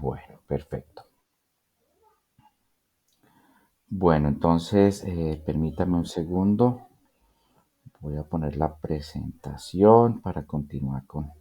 Bueno, perfecto. Bueno, entonces permítame un segundo. Voy a poner la presentación para continuar con...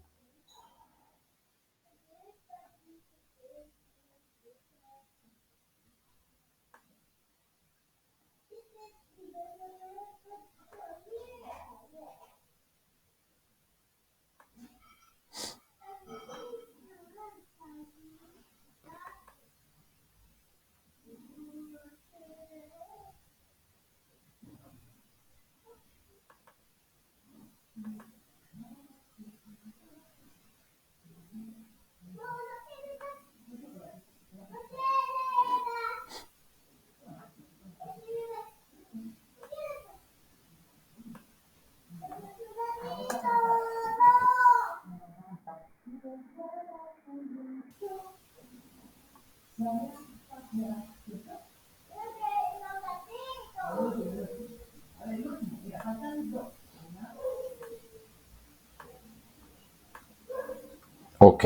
Ok,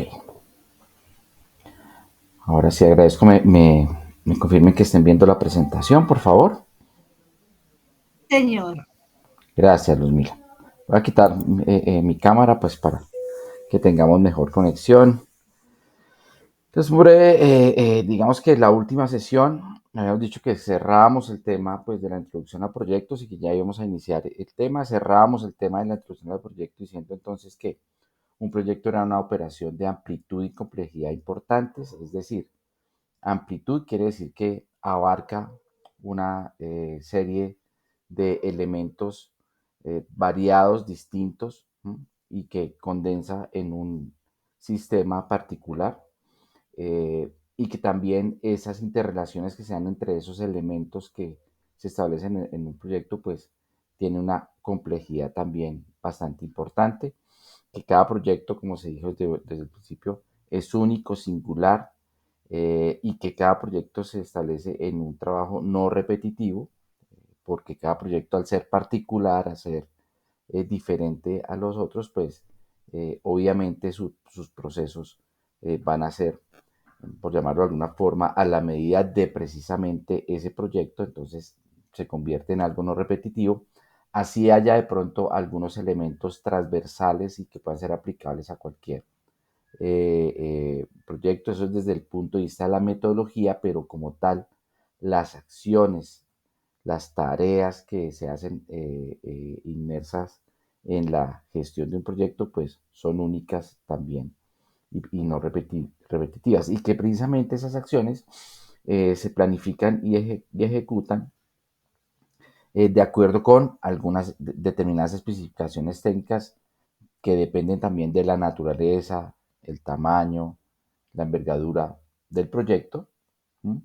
ahora sí agradezco me confirmen que estén viendo la presentación, por favor. Señor, Gracias, Luzmila. Voy a quitar mi cámara pues para que tengamos mejor conexión. Entonces, digamos que la última sesión habíamos dicho que cerrábamos el tema pues de la introducción a proyectos y que ya íbamos a iniciar el tema. Cerrábamos el tema de la introducción al proyecto diciendo entonces que un proyecto era una operación de amplitud y complejidad importantes, es decir, amplitud quiere decir que abarca una serie de elementos variados, distintos, ¿m? Y que condensa en un sistema particular y que también esas interrelaciones que se dan entre esos elementos que se establecen en un proyecto, pues tiene una complejidad también bastante importante, que cada proyecto, como se dijo desde el principio, es único, singular, y que cada proyecto se establece en un trabajo no repetitivo, porque cada proyecto al ser particular, al ser diferente a los otros, pues obviamente sus procesos van a ser, por llamarlo de alguna forma, a la medida de precisamente ese proyecto, entonces se convierte en algo no repetitivo. Así haya de pronto algunos elementos transversales y que puedan ser aplicables a cualquier proyecto. Eso es desde el punto de vista de la metodología, pero como tal, las acciones, las tareas que se hacen inmersas en la gestión de un proyecto, pues son únicas también y no repetitivas. Y que precisamente esas acciones se planifican y ejecutan de acuerdo con algunas determinadas especificaciones técnicas que dependen también de la naturaleza, el tamaño, la envergadura del proyecto. ¿M?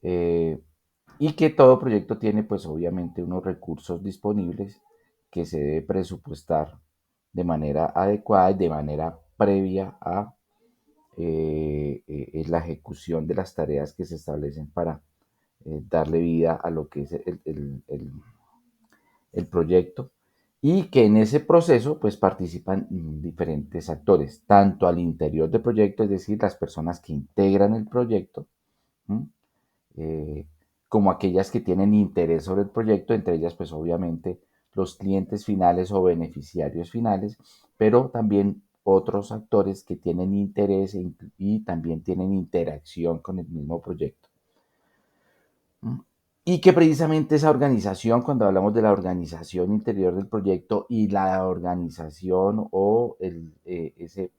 Eh, y que todo proyecto tiene pues obviamente unos recursos disponibles que se debe presupuestar de manera adecuada y de manera previa a la ejecución de las tareas que se establecen para darle vida a lo que es el proyecto y que en ese proceso pues participan diferentes actores, tanto al interior del proyecto, es decir, las personas que integran el proyecto, ¿m? eh, como aquellas que tienen interés sobre el proyecto, entre ellas pues obviamente los clientes finales o beneficiarios finales, pero también otros actores que tienen interés y también tienen interacción con el mismo proyecto. Y que precisamente esa organización, cuando hablamos de la organización interior del proyecto y la organización o ese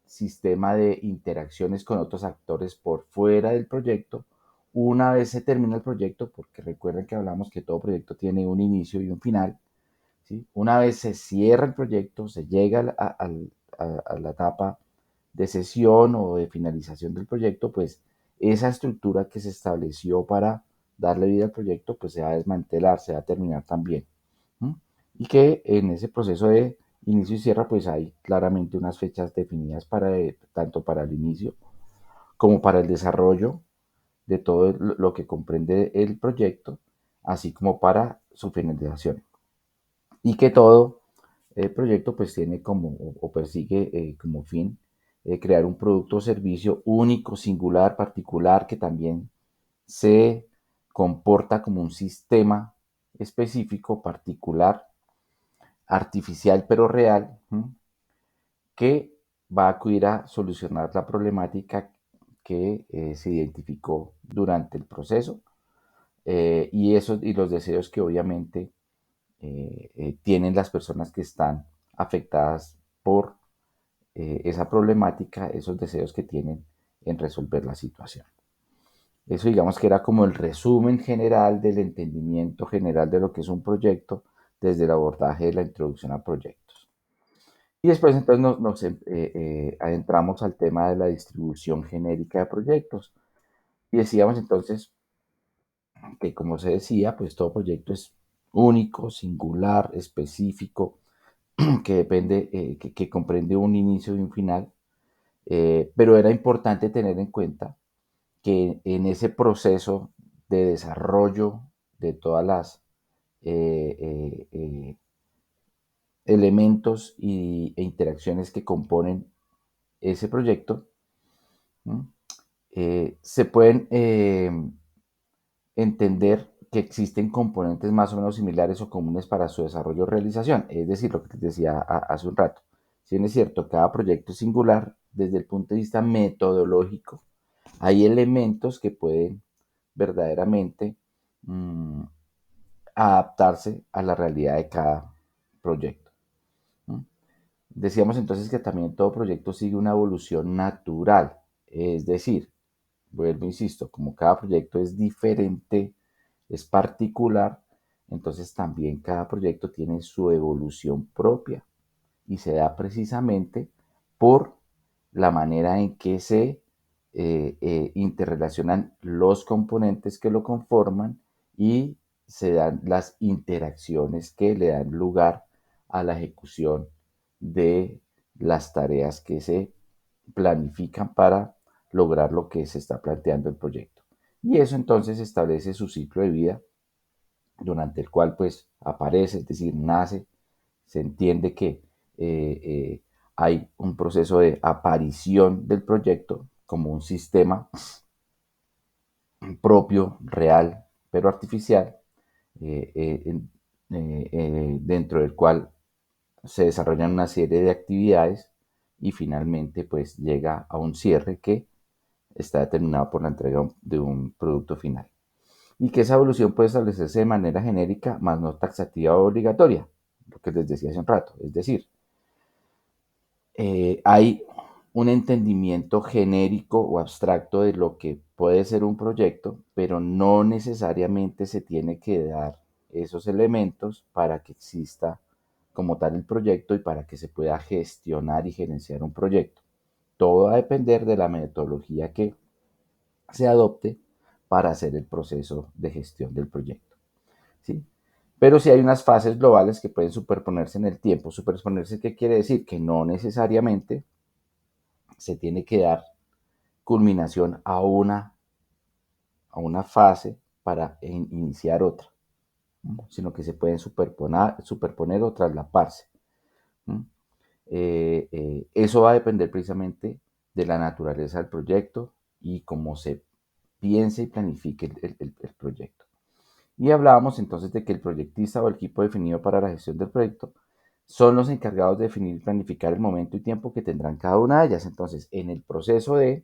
sistema de interacciones con otros actores por fuera del proyecto, una vez se termina el proyecto, porque recuerden que hablamos que todo proyecto tiene un inicio y un final, ¿sí? Una vez se cierra el proyecto, se llega a la etapa de sesión o de finalización del proyecto, pues esa estructura que se estableció para darle vida al proyecto, pues se va a desmantelar, se va a terminar también. ¿M? Y que en ese proceso de inicio y cierre, pues hay claramente unas fechas definidas para tanto para el inicio como para el desarrollo de todo lo que comprende el proyecto, así como para su finalización. Y que todo el proyecto pues tiene como o persigue como fin crear un producto o servicio único, singular, particular, que también se comporta como un sistema específico, particular, artificial pero real, que va a acudir a solucionar la problemática que se identificó durante el proceso, y los deseos que obviamente tienen las personas que están afectadas por esa problemática, esos deseos que tienen en resolver la situación. Eso digamos que era como el resumen general del entendimiento general de lo que es un proyecto desde el abordaje de la introducción a proyectos. Y después entonces adentramos al tema de la distribución genérica de proyectos. Y decíamos entonces que, como se decía, pues todo proyecto es único, singular, específico, que depende, que comprende un inicio y un final, pero era importante tener en cuenta que en ese proceso de desarrollo de todas las elementos e interacciones que componen ese proyecto, se pueden entender que existen componentes más o menos similares o comunes para su desarrollo o realización. Es decir, lo que te decía hace un rato. Si bien es cierto, cada proyecto es singular desde el punto de vista metodológico, hay elementos que pueden verdaderamente mmm, adaptarse a la realidad de cada proyecto. Decíamos entonces que también todo proyecto sigue una evolución natural, es decir, vuelvo, insisto, como cada proyecto es diferente, es particular, entonces también cada proyecto tiene su evolución propia y se da precisamente por la manera en que se interrelacionan los componentes que lo conforman y se dan las interacciones que le dan lugar a la ejecución de las tareas que se planifican para lograr lo que se está planteando el proyecto. Y eso entonces establece su ciclo de vida durante el cual pues aparece, es decir, nace, se entiende que hay un proceso de aparición del proyecto como un sistema propio, real, pero artificial, eh, eh, dentro del cual se desarrollan una serie de actividades y finalmente pues llega a un cierre que está determinado por la entrega de un producto final. Y que esa evolución puede establecerse de manera genérica, más no taxativa o obligatoria, lo que les decía hace un rato. Es decir, hay un entendimiento genérico o abstracto de lo que puede ser un proyecto, pero no necesariamente se tiene que dar esos elementos para que exista como tal el proyecto y para que se pueda gestionar y gerenciar un proyecto. Todo va a depender de la metodología que se adopte para hacer el proceso de gestión del proyecto, ¿sí? Pero sí hay unas fases globales que pueden superponerse en el tiempo. Superponerse, ¿qué quiere decir? Que no necesariamente se tiene que dar culminación a una fase para iniciar otra, ¿no? Sino que se pueden superponer o traslaparse. Eso va a depender precisamente de la naturaleza del proyecto y cómo se piense y planifique el proyecto. Y hablábamos entonces de que el proyectista o el equipo definido para la gestión del proyecto son los encargados de definir y planificar el momento y tiempo que tendrán cada una de ellas. Entonces, en el proceso de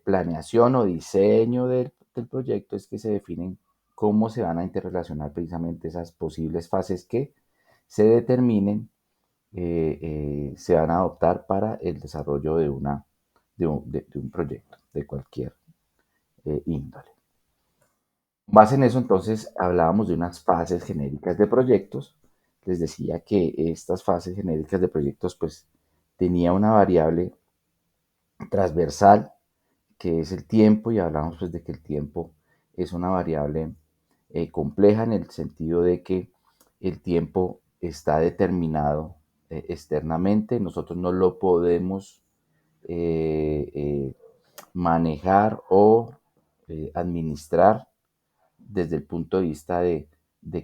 planeación o diseño del proyecto es que se definen cómo se van a interrelacionar precisamente esas posibles fases que se determinen, se van a adoptar para el desarrollo de un proyecto de cualquier índole. Base en eso, entonces, hablábamos de unas fases genéricas de proyectos. Les decía que estas fases genéricas de proyectos, pues, tenía una variable transversal, que es el tiempo, y hablamos pues de que el tiempo es una variable compleja en el sentido de que el tiempo está determinado externamente, nosotros no lo podemos eh, eh, manejar o administrar desde el punto de vista de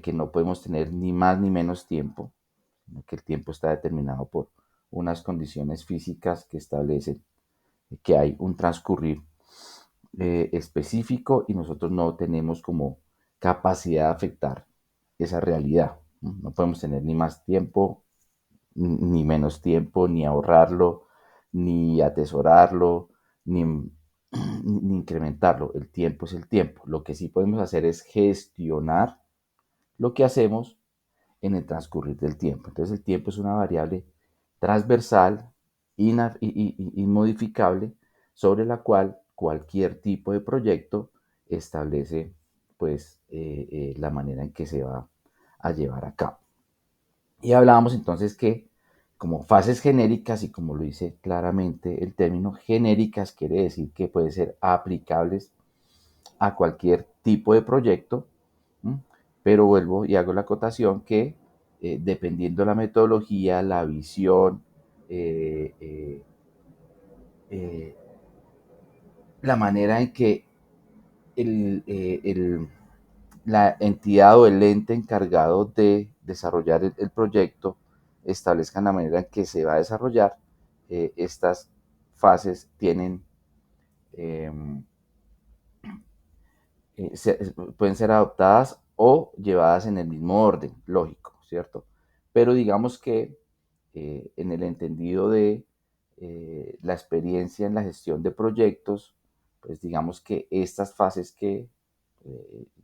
que no podemos tener ni más ni menos tiempo, sino que el tiempo está determinado unas condiciones físicas que establecen que hay un transcurrir específico y nosotros no tenemos como capacidad de afectar esa realidad. No podemos tener ni más tiempo, ni menos tiempo, ni ahorrarlo, ni atesorarlo, ni, ni incrementarlo. El tiempo es el tiempo. Lo que sí podemos hacer es gestionar lo que hacemos en el transcurrir del tiempo. Entonces el tiempo es una variable transversal, inmodificable, sobre la cual cualquier tipo de proyecto establece pues la manera en que se va a llevar a cabo. Y hablábamos entonces que como fases genéricas, y como lo dice claramente el término genéricas, quiere decir que pueden ser aplicables a cualquier tipo de proyecto, ¿m? Pero vuelvo y hago la acotación que dependiendo la metodología, la visión, eh, eh, eh, la manera en que la entidad o el ente encargado de desarrollar el proyecto establezcan la manera en que se va a desarrollar, estas fases tienen eh, pueden ser adoptadas o llevadas en el mismo orden, lógico, ¿cierto? Pero digamos que en el entendido de la experiencia en la gestión de proyectos, pues digamos que estas fases que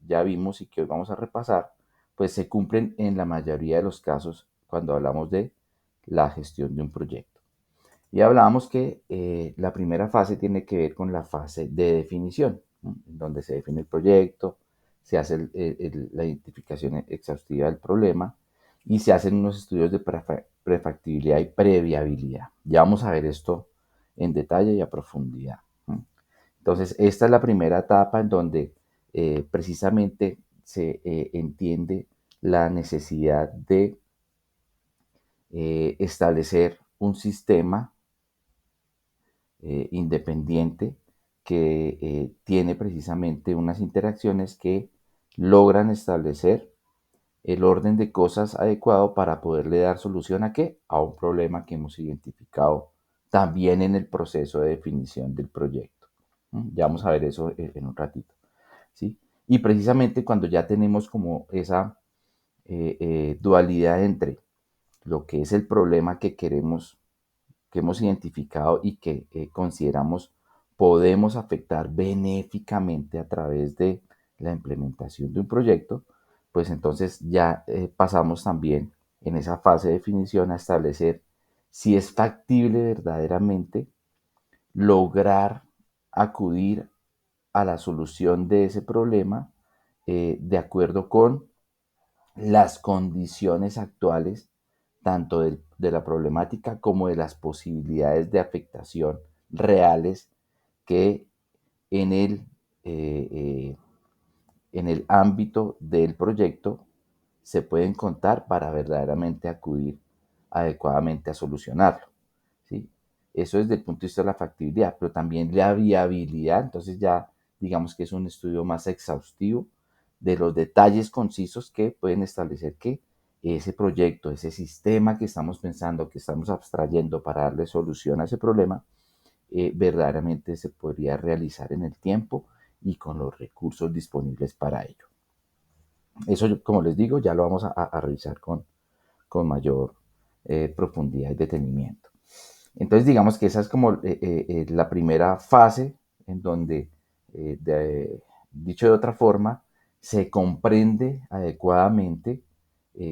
ya vimos y que hoy vamos a repasar, pues se cumplen en la mayoría de los casos cuando hablamos de la gestión de un proyecto. Y hablábamos que la primera fase tiene que ver con la fase de definición, ¿no? En donde se define el proyecto, se hace la identificación exhaustiva del problema y se hacen unos estudios de prefactibilidad y previabilidad. Ya vamos a ver esto en detalle y a profundidad, ¿no? Entonces, esta es la primera etapa en donde precisamente se entiende la necesidad de establecer un sistema independiente que tiene precisamente unas interacciones que logran establecer el orden de cosas adecuado para poderle dar solución a qué? A un problema que hemos identificado también en el proceso de definición del proyecto. Ya vamos a ver eso en un ratito, ¿sí? Y precisamente cuando ya tenemos como esa dualidad entre lo que es el problema que hemos identificado y que consideramos podemos afectar benéficamente a través de la implementación de un proyecto, pues entonces ya pasamos también en esa fase de definición a establecer si es factible verdaderamente lograr acudir a la solución de ese problema de acuerdo con las condiciones actuales, tanto de la problemática como de las posibilidades de afectación reales que en el, eh, eh, en el ámbito del proyecto se pueden contar para verdaderamente acudir adecuadamente a solucionarlo, ¿sí? Eso desde el punto de vista de la factibilidad, pero también la viabilidad, entonces ya digamos que es un estudio más exhaustivo de los detalles concisos que pueden establecer que ese proyecto, ese sistema que estamos pensando, que estamos abstrayendo para darle solución a ese problema, verdaderamente se podría realizar en el tiempo y con los recursos disponibles para ello. Eso, como les digo, ya lo vamos a revisar con mayor profundidad y detenimiento. Entonces, digamos que esa es como la primera fase en donde, dicho de otra forma, se comprende adecuadamente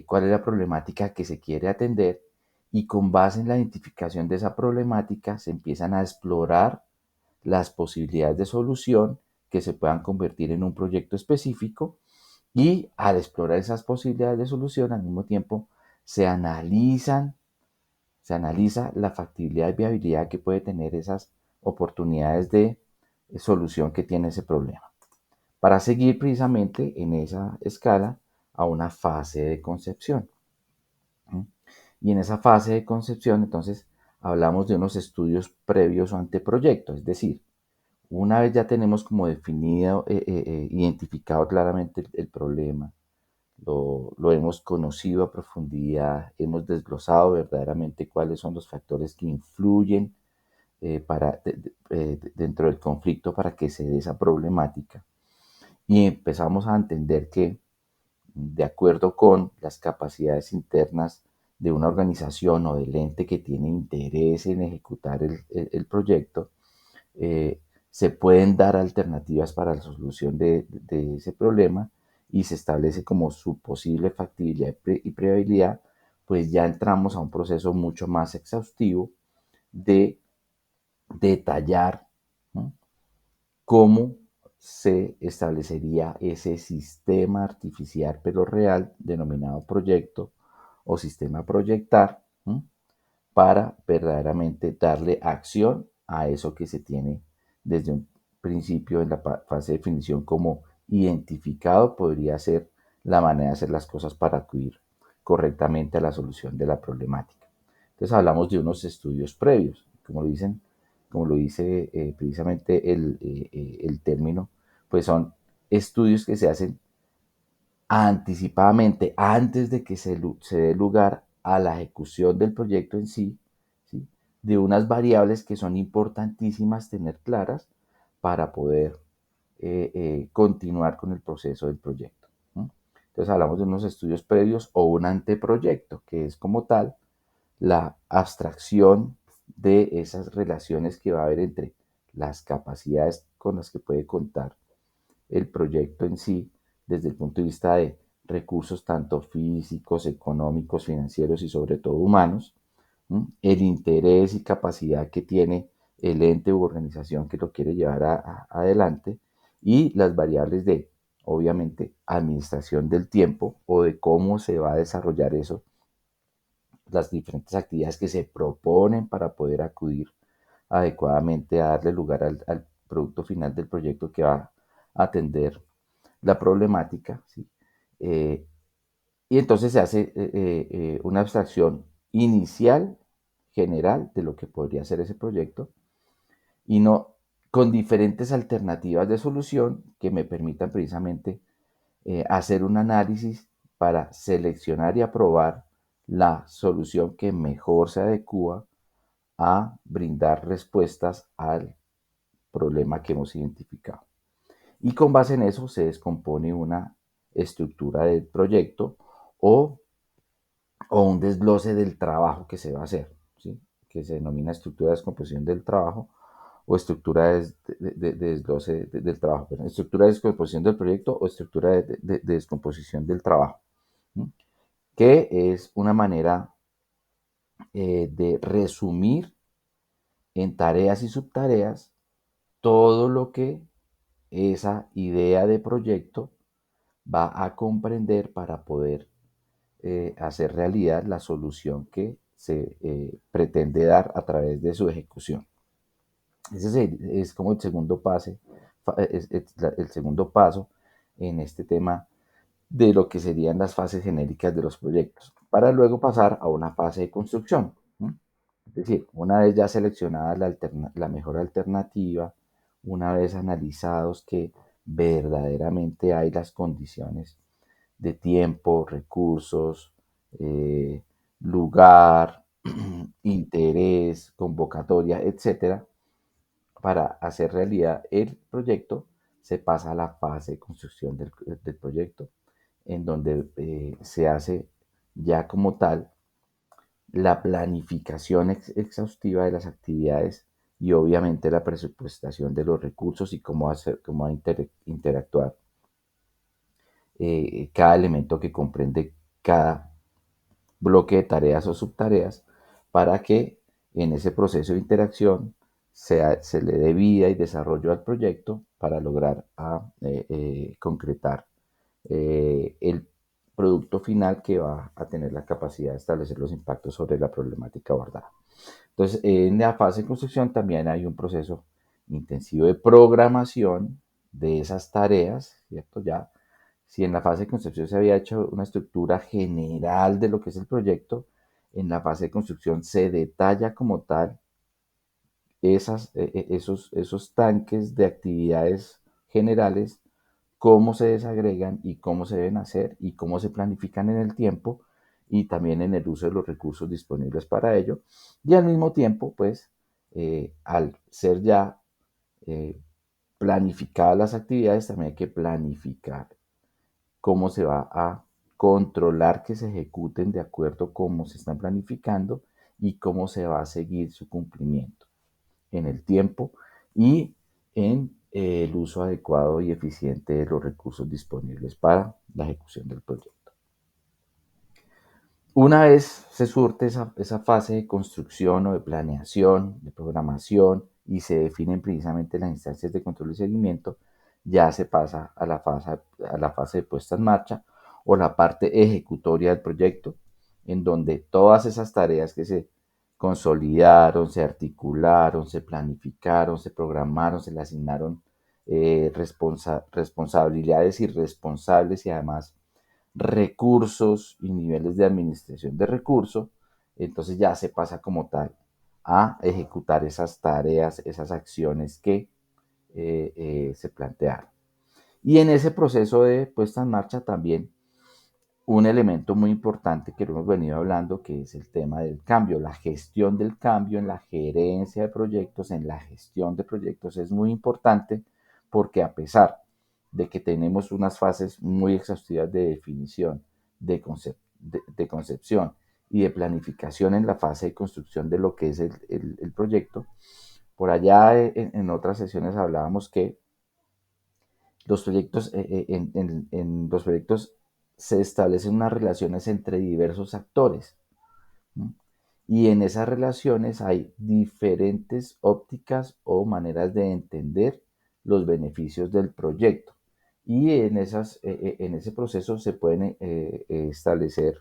cuál es la problemática que se quiere atender y con base en la identificación de esa problemática se empiezan a explorar las posibilidades de solución que se puedan convertir en un proyecto específico y al explorar esas posibilidades de solución al mismo tiempo se analizan se analiza la factibilidad y viabilidad que puede tener esas oportunidades de solución que tiene ese problema. Para seguir precisamente en esa escala a una fase de concepción. Y en esa fase de concepción, entonces, hablamos de unos estudios previos o anteproyectos, es decir, una vez ya tenemos como definido, identificado claramente el problema, lo hemos conocido a profundidad, hemos desglosado verdaderamente cuáles son los factores que influyen dentro del conflicto para que se dé esa problemática. Y empezamos a entender que, de acuerdo con las capacidades internas de una organización o del ente que tiene interés en ejecutar el proyecto, eh, se pueden dar alternativas para la solución de ese problema y se establece como su posible factibilidad y previsibilidad, pues ya entramos a un proceso mucho más exhaustivo de detallar, ¿no?, cómo se establecería ese sistema artificial pero real denominado proyecto o sistema a proyectar, ¿no?, para verdaderamente darle acción a eso que se tiene desde un principio en la fase de definición como identificado podría ser la manera de hacer las cosas para acudir correctamente a la solución de la problemática. Entonces hablamos de unos estudios previos, como lo dice precisamente el término, pues son estudios que se hacen anticipadamente, antes de que se dé lugar a la ejecución del proyecto en sí, ¿sí?, de unas variables que son importantísimas tener claras para poder continuar con el proceso del proyecto, ¿no? Entonces hablamos de unos estudios previos o un anteproyecto, que es como tal la abstracción de esas relaciones que va a haber entre las capacidades con las que puede contar el proyecto en sí, desde el punto de vista de recursos tanto físicos, económicos, financieros y sobre todo humanos, el interés y capacidad que tiene el ente u organización que lo quiere llevar adelante, y las variables de, obviamente, administración del tiempo o de cómo se va a desarrollar eso, las diferentes actividades que se proponen para poder acudir adecuadamente a darle lugar al producto final del proyecto que va a atender la problemática, ¿sí? Eh, y entonces se hace una abstracción inicial, general, de lo que podría ser ese proyecto, y no con diferentes alternativas de solución que me permitan precisamente hacer un análisis para seleccionar y aprobar la solución que mejor se adecua a brindar respuestas al problema que hemos identificado. Y con base en eso se descompone una estructura del proyecto o, o un desglose del trabajo que se va a hacer, ¿sí?, que se denomina estructura de descomposición del trabajo o estructura de desglose del trabajo, perdón, estructura de descomposición del proyecto o estructura de descomposición del trabajo, ¿sí?, que es una manera de resumir en tareas y subtareas todo lo que esa idea de proyecto va a comprender para poder hacer realidad la solución que se pretende dar a través de su ejecución. Ese es como el segundo el segundo paso en este tema de lo que serían las fases genéricas de los proyectos, para luego pasar a una fase de construcción, ¿no? Es decir, una vez ya seleccionada la mejor alternativa, una vez analizados que verdaderamente hay las condiciones de tiempo, recursos, eh, lugar, interés, convocatoria, etcétera, para hacer realidad el proyecto, se pasa a la fase de construcción del proyecto, en donde se hace ya como tal la planificación exhaustiva de las actividades y obviamente la presupuestación de los recursos y cómo va a interactuar cada elemento que comprende cada bloque de tareas o subtareas para que en ese proceso de interacción se le dé vida y desarrollo al proyecto para lograr concretar el producto final que va a tener la capacidad de establecer los impactos sobre la problemática abordada. Entonces, en la fase de construcción también hay un proceso intensivo de programación de esas tareas, ¿cierto? Ya, si en la fase de concepción se había hecho una estructura general de lo que es el proyecto, en la fase de construcción se detalla como tal esos tanques de actividades generales cómo se desagregan y cómo se deben hacer y cómo se planifican en el tiempo y también en el uso de los recursos disponibles para ello. Y al mismo tiempo, pues, al ser ya eh, planificadas las actividades, también hay que planificar cómo se va a controlar que se ejecuten de acuerdo a cómo se están planificando y cómo se va a seguir su cumplimiento en el tiempo y en el uso adecuado y eficiente de los recursos disponibles para la ejecución del proyecto. Una vez se surte esa fase de construcción o de planeación, de programación y se definen precisamente las instancias de control y seguimiento, ya se pasa a la fase de puesta en marcha o la parte ejecutoria del proyecto, en donde todas esas tareas que se consolidaron, se articularon, se planificaron, se programaron, se le asignaron responsabilidades y responsables y además recursos y niveles de administración de recursos, entonces ya se pasa como tal a ejecutar esas tareas, esas acciones que se plantearon. Y en ese proceso de puesta en marcha también un elemento muy importante que lo hemos venido hablando, que es el tema del cambio, la gestión del cambio en la gerencia de proyectos, en la gestión de proyectos es muy importante porque a pesar de que tenemos unas fases muy exhaustivas de definición, de concepción y de planificación en la fase de construcción de lo que es el proyecto, por allá en otras sesiones hablábamos que los proyectos, en los proyectos se establecen unas relaciones entre diversos actores, ¿no? Y en esas relaciones hay diferentes ópticas o maneras de entender los beneficios del proyecto. Y en ese proceso se pueden establecer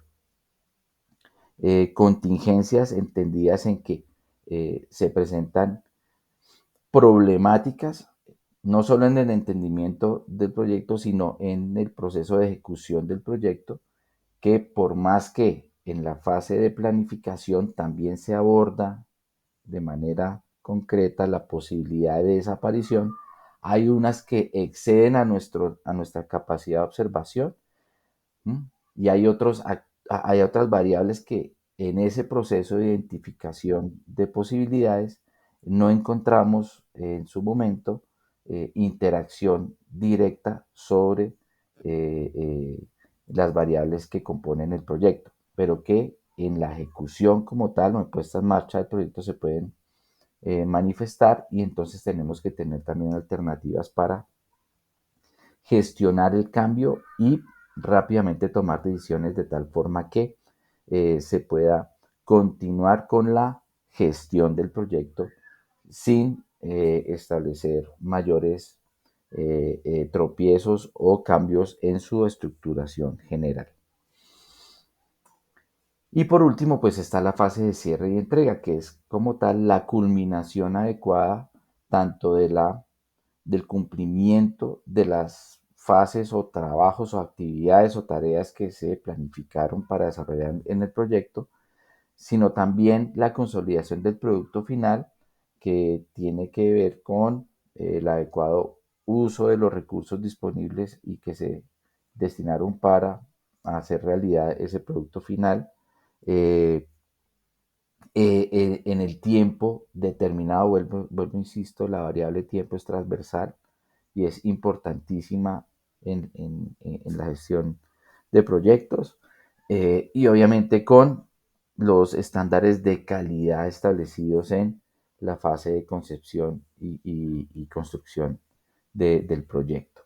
contingencias entendidas en que se presentan problemáticas, no solo en el entendimiento del proyecto, sino en el proceso de ejecución del proyecto, que por más que en la fase de planificación también se aborda de manera concreta la posibilidad de desaparición, hay unas que exceden a nuestra capacidad de observación. ¿Mm? Y hay otras variables que en ese proceso de identificación de posibilidades no encontramos en su momento interacción directa sobre las variables que componen el proyecto, pero que en la ejecución como tal o en puesta en marcha del proyecto se pueden manifestar y entonces tenemos que tener también alternativas para gestionar el cambio y rápidamente tomar decisiones de tal forma que se pueda continuar con la gestión del proyecto sin establecer mayores tropiezos o cambios en su estructuración general. Y por último, pues está la fase de cierre y entrega, que es como tal la culminación adecuada tanto del cumplimiento de las fases o trabajos o actividades o tareas que se planificaron para desarrollar en el proyecto, sino también la consolidación del producto final que tiene que ver con el adecuado uso de los recursos disponibles y que se destinaron para hacer realidad ese producto final eh, en el tiempo determinado. Insisto, la variable tiempo es transversal y es importantísima en la gestión de proyectos y obviamente con los estándares de calidad establecidos en la fase de concepción y construcción del proyecto.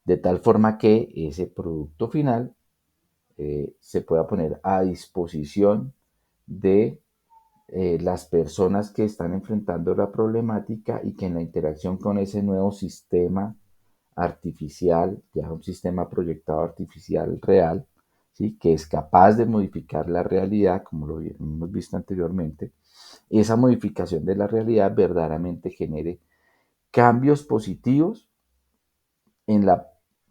De tal forma que ese producto final se pueda poner a disposición de las personas que están enfrentando la problemática y que en la interacción con ese nuevo sistema artificial, ya un sistema proyectado artificial real, ¿sí? Que es capaz de modificar la realidad, como lo hemos visto anteriormente, esa modificación de la realidad verdaderamente genere cambios positivos en la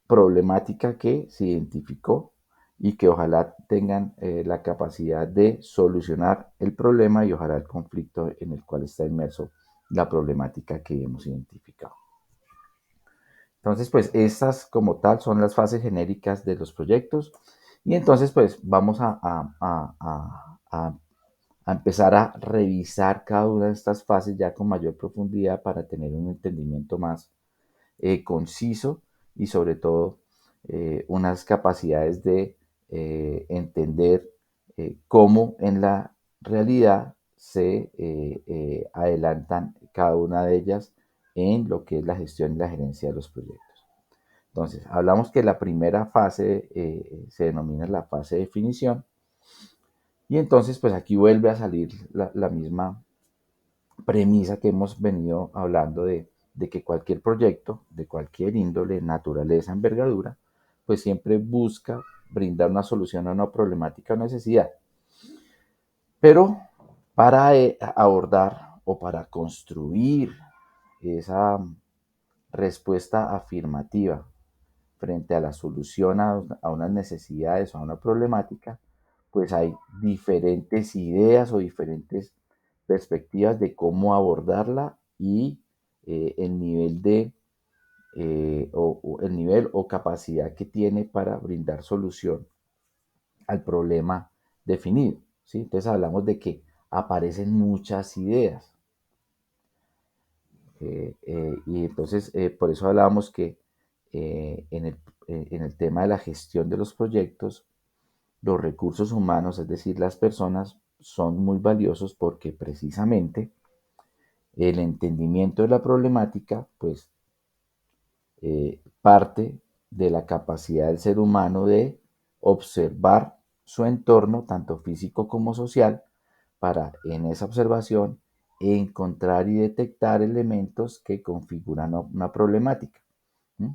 problemática que se identificó y que ojalá tengan la capacidad de solucionar el problema y ojalá el conflicto en el cual está inmerso la problemática que hemos identificado. Entonces, pues estas como tal son las fases genéricas de los proyectos y entonces pues vamos a empezar a revisar cada una de estas fases ya con mayor profundidad para tener un entendimiento más conciso y sobre todo unas capacidades de entender cómo en la realidad se adelantan cada una de ellas en lo que es la gestión y la gerencia de los proyectos. Entonces, hablamos que la primera fase se denomina la fase de definición y entonces pues aquí vuelve a salir la misma premisa que hemos venido hablando de que cualquier proyecto, de cualquier índole, naturaleza, envergadura, pues siempre busca brindar una solución a una problemática o necesidad. Pero para abordar o para construir esa respuesta afirmativa frente a la solución a unas necesidades o a una problemática, pues hay diferentes ideas o diferentes perspectivas de cómo abordarla y el nivel o el nivel o capacidad que tiene para brindar solución al problema definido. ¿Sí? Entonces hablamos de que aparecen muchas ideas. Y entonces por eso hablábamos que en el tema de la gestión de los proyectos, los recursos humanos, es decir, las personas, son muy valiosos porque precisamente el entendimiento de la problemática, pues, parte de la capacidad del ser humano de observar su entorno, tanto físico como social, para en esa observación encontrar y detectar elementos que configuran una problemática. ¿Sí?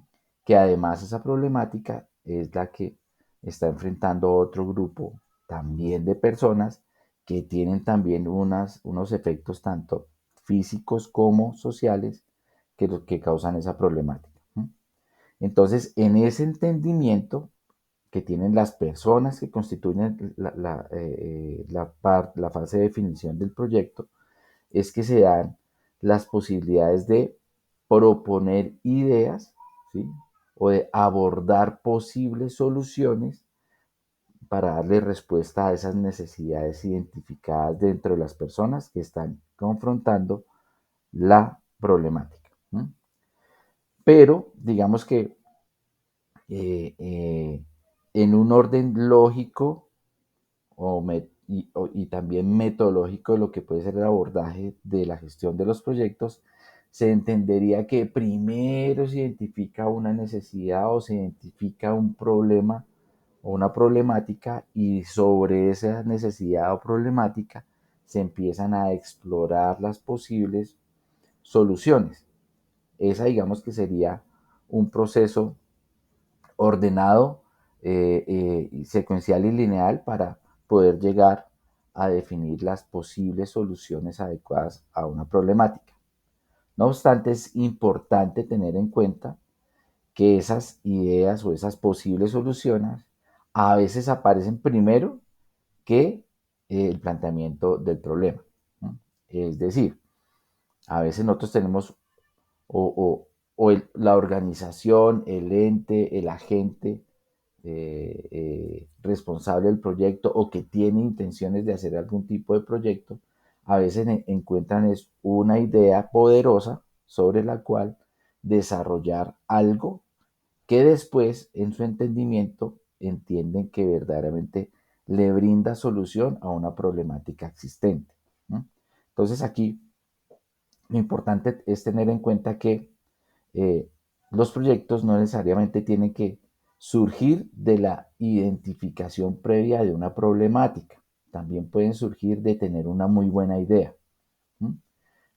Que además esa problemática es la que está enfrentando otro grupo también de personas que tienen también unos efectos tanto físicos como sociales que causan esa problemática. ¿Sí? Entonces, en ese entendimiento que tienen las personas que constituyen la fase de definición del proyecto, es que se dan las posibilidades de proponer ideas, ¿sí? O de abordar posibles soluciones para darle respuesta a esas necesidades identificadas dentro de las personas que están confrontando la problemática. ¿Sí? Pero digamos que eh, eh, en un orden lógico y también metodológico de lo que puede ser el abordaje de la gestión de los proyectos, se entendería que primero se identifica una necesidad o se identifica un problema o una problemática y sobre esa necesidad o problemática se empiezan a explorar las posibles soluciones. Esa digamos que sería un proceso ordenado, secuencial y lineal para poder llegar a definir las posibles soluciones adecuadas a una problemática. No obstante, es importante tener en cuenta que esas ideas o esas posibles soluciones a veces aparecen primero que el planteamiento del problema. ¿No? Es decir, a veces nosotros tenemos la organización, el ente, el agente responsable del proyecto o que tiene intenciones de hacer algún tipo de proyecto, a veces encuentran es una idea poderosa sobre la cual desarrollar algo que después en su entendimiento entienden que verdaderamente le brinda solución a una problemática existente. ¿No? Entonces aquí lo importante es tener en cuenta que eh, los proyectos no necesariamente tienen que surgir de la identificación previa de una problemática. También pueden surgir de tener una muy buena idea. ¿Sí?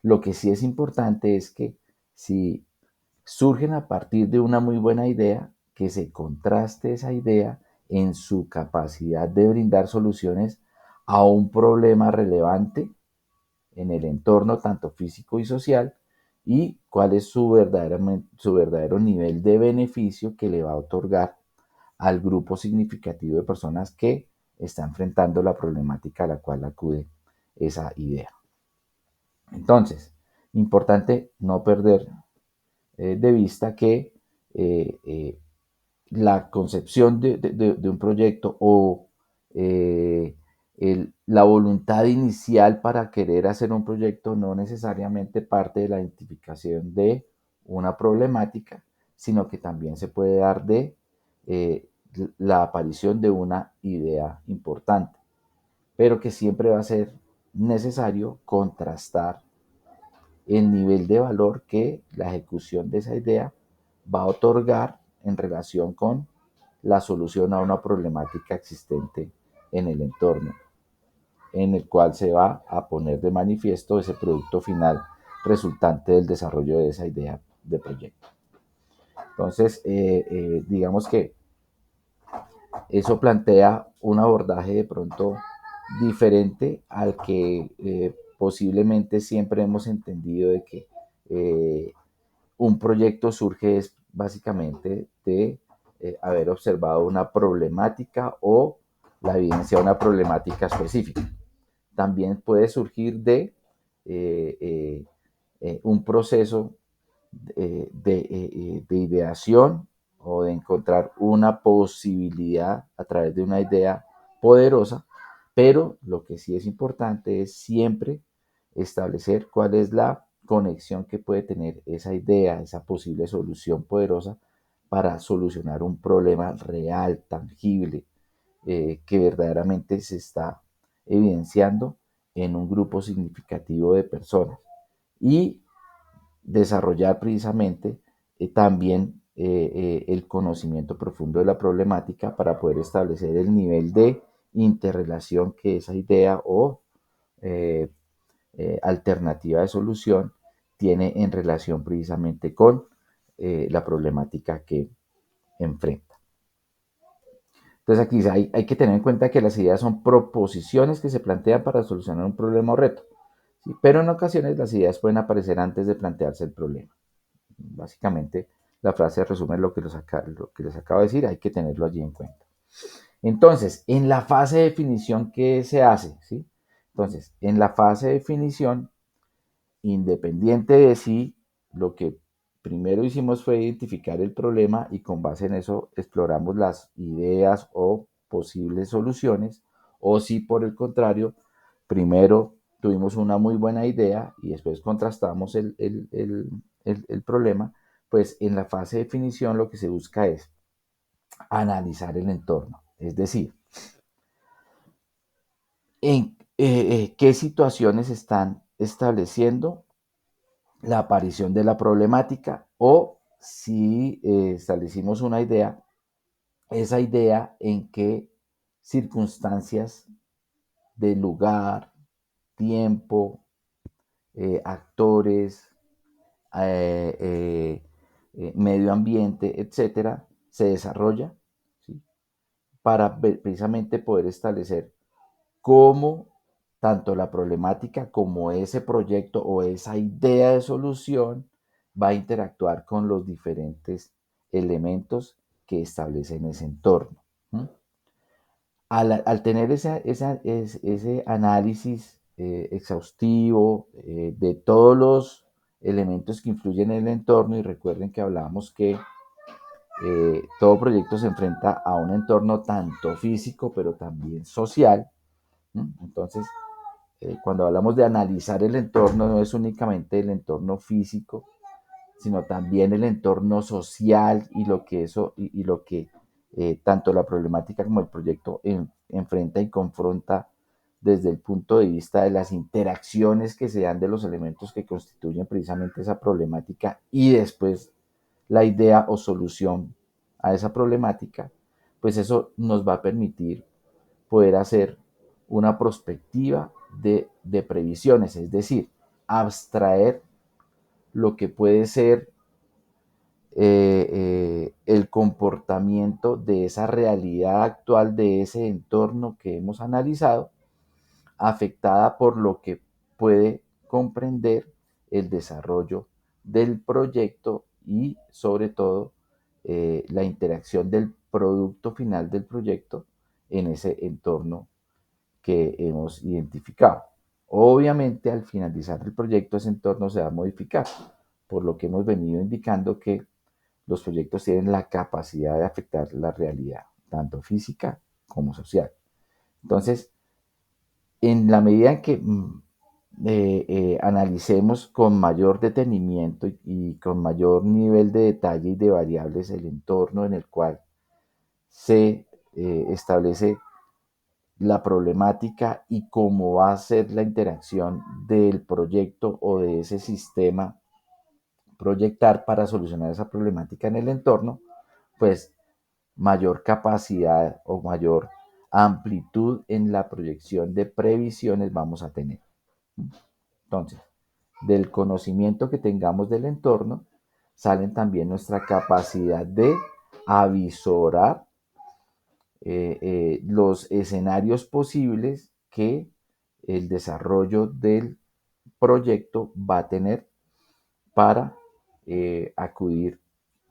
Lo que sí es importante es que si surgen a partir de una muy buena idea, que se contraste esa idea en su capacidad de brindar soluciones a un problema relevante en el entorno tanto físico y social y cuál es su verdadero nivel de beneficio que le va a otorgar al grupo significativo de personas que está enfrentando la problemática a la cual acude esa idea. Entonces, importante no perder de vista que la concepción de un proyecto o la voluntad inicial para querer hacer un proyecto no necesariamente parte de la identificación de una problemática, sino que también se puede dar de eh, la aparición de una idea importante, pero que siempre va a ser necesario contrastar el nivel de valor que la ejecución de esa idea va a otorgar en relación con la solución a una problemática existente en el entorno, en el cual se va a poner de manifiesto ese producto final resultante del desarrollo de esa idea de proyecto. Entonces, digamos que eso plantea un abordaje de pronto diferente al que posiblemente siempre hemos entendido de que un proyecto surge es básicamente de haber observado una problemática o la evidencia de una problemática específica. También puede surgir de eh, eh, un proceso de ideación o de encontrar una posibilidad a través de una idea poderosa, pero lo que sí es importante es siempre establecer cuál es la conexión que puede tener esa idea, esa posible solución poderosa para solucionar un problema real, tangible, que verdaderamente se está evidenciando en un grupo significativo de personas. Y desarrollar precisamente también el conocimiento profundo de la problemática para poder establecer el nivel de interrelación que esa idea o eh, alternativa de solución tiene en relación precisamente con la problemática que enfrenta. Entonces aquí hay que tener en cuenta que las ideas son proposiciones que se plantean para solucionar un problema o reto, ¿sí? Pero en ocasiones las ideas pueden aparecer antes de plantearse el problema. Básicamente, la frase resume lo que les acabo de decir, hay que tenerlo allí en cuenta. Entonces, en la fase de definición, ¿qué se hace? ¿Sí? Entonces, en la fase de definición, independiente de si lo que primero hicimos fue identificar el problema y con base en eso exploramos las ideas o posibles soluciones, o si por el contrario, primero tuvimos una muy buena idea y después contrastamos el problema, pues en la fase de definición lo que se busca es analizar el entorno, es decir, en qué situaciones están estableciendo la aparición de la problemática o si establecimos una idea, esa idea en qué circunstancias de lugar, tiempo, actores, medio ambiente, etcétera, se desarrolla, ¿sí? Para precisamente poder establecer cómo tanto la problemática como ese proyecto o esa idea de solución va a interactuar con los diferentes elementos que establecen ese entorno. ¿Mm? Al tener ese análisis exhaustivo de todos los elementos que influyen en el entorno, y recuerden que hablábamos que todo proyecto se enfrenta a un entorno tanto físico, pero también social. Entonces, cuando hablamos de analizar el entorno, no es únicamente el entorno físico, sino también el entorno social y lo que eso y lo que tanto la problemática como el proyecto enfrenta y confronta desde el punto de vista de las interacciones que se dan de los elementos que constituyen precisamente esa problemática y después la idea o solución a esa problemática, pues eso nos va a permitir poder hacer una prospectiva de previsiones, es decir, abstraer lo que puede ser el comportamiento de esa realidad actual, de ese entorno que hemos analizado, afectada por lo que puede comprender el desarrollo del proyecto y sobre todo la interacción del producto final del proyecto en ese entorno que hemos identificado. Obviamente, al finalizar el proyecto, ese entorno se va a modificar, por lo que hemos venido indicando que los proyectos tienen la capacidad de afectar la realidad, tanto física como social. Entonces, en la medida en que analicemos con mayor detenimiento y con mayor nivel de detalle y de variables el entorno en el cual se establece la problemática y cómo va a ser la interacción del proyecto o de ese sistema proyectar para solucionar esa problemática en el entorno, pues mayor capacidad o mayor amplitud en la proyección de previsiones vamos a tener. Entonces, del conocimiento que tengamos del entorno, salen también nuestra capacidad de avisorar los escenarios posibles que el desarrollo del proyecto va a tener para acudir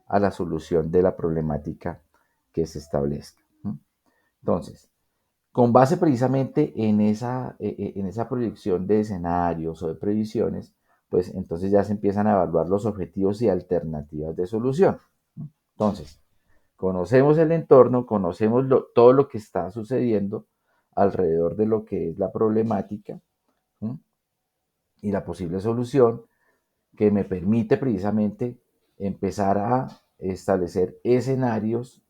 a la solución de la problemática que se establezca. Entonces, con base precisamente en esa proyección de escenarios o de previsiones, pues entonces ya se empiezan a evaluar los objetivos y alternativas de solución. Entonces, conocemos el entorno, conocemos todo lo que está sucediendo alrededor de lo que es la problemática, ¿sí? Y la posible solución que me permite precisamente empezar a establecer escenarios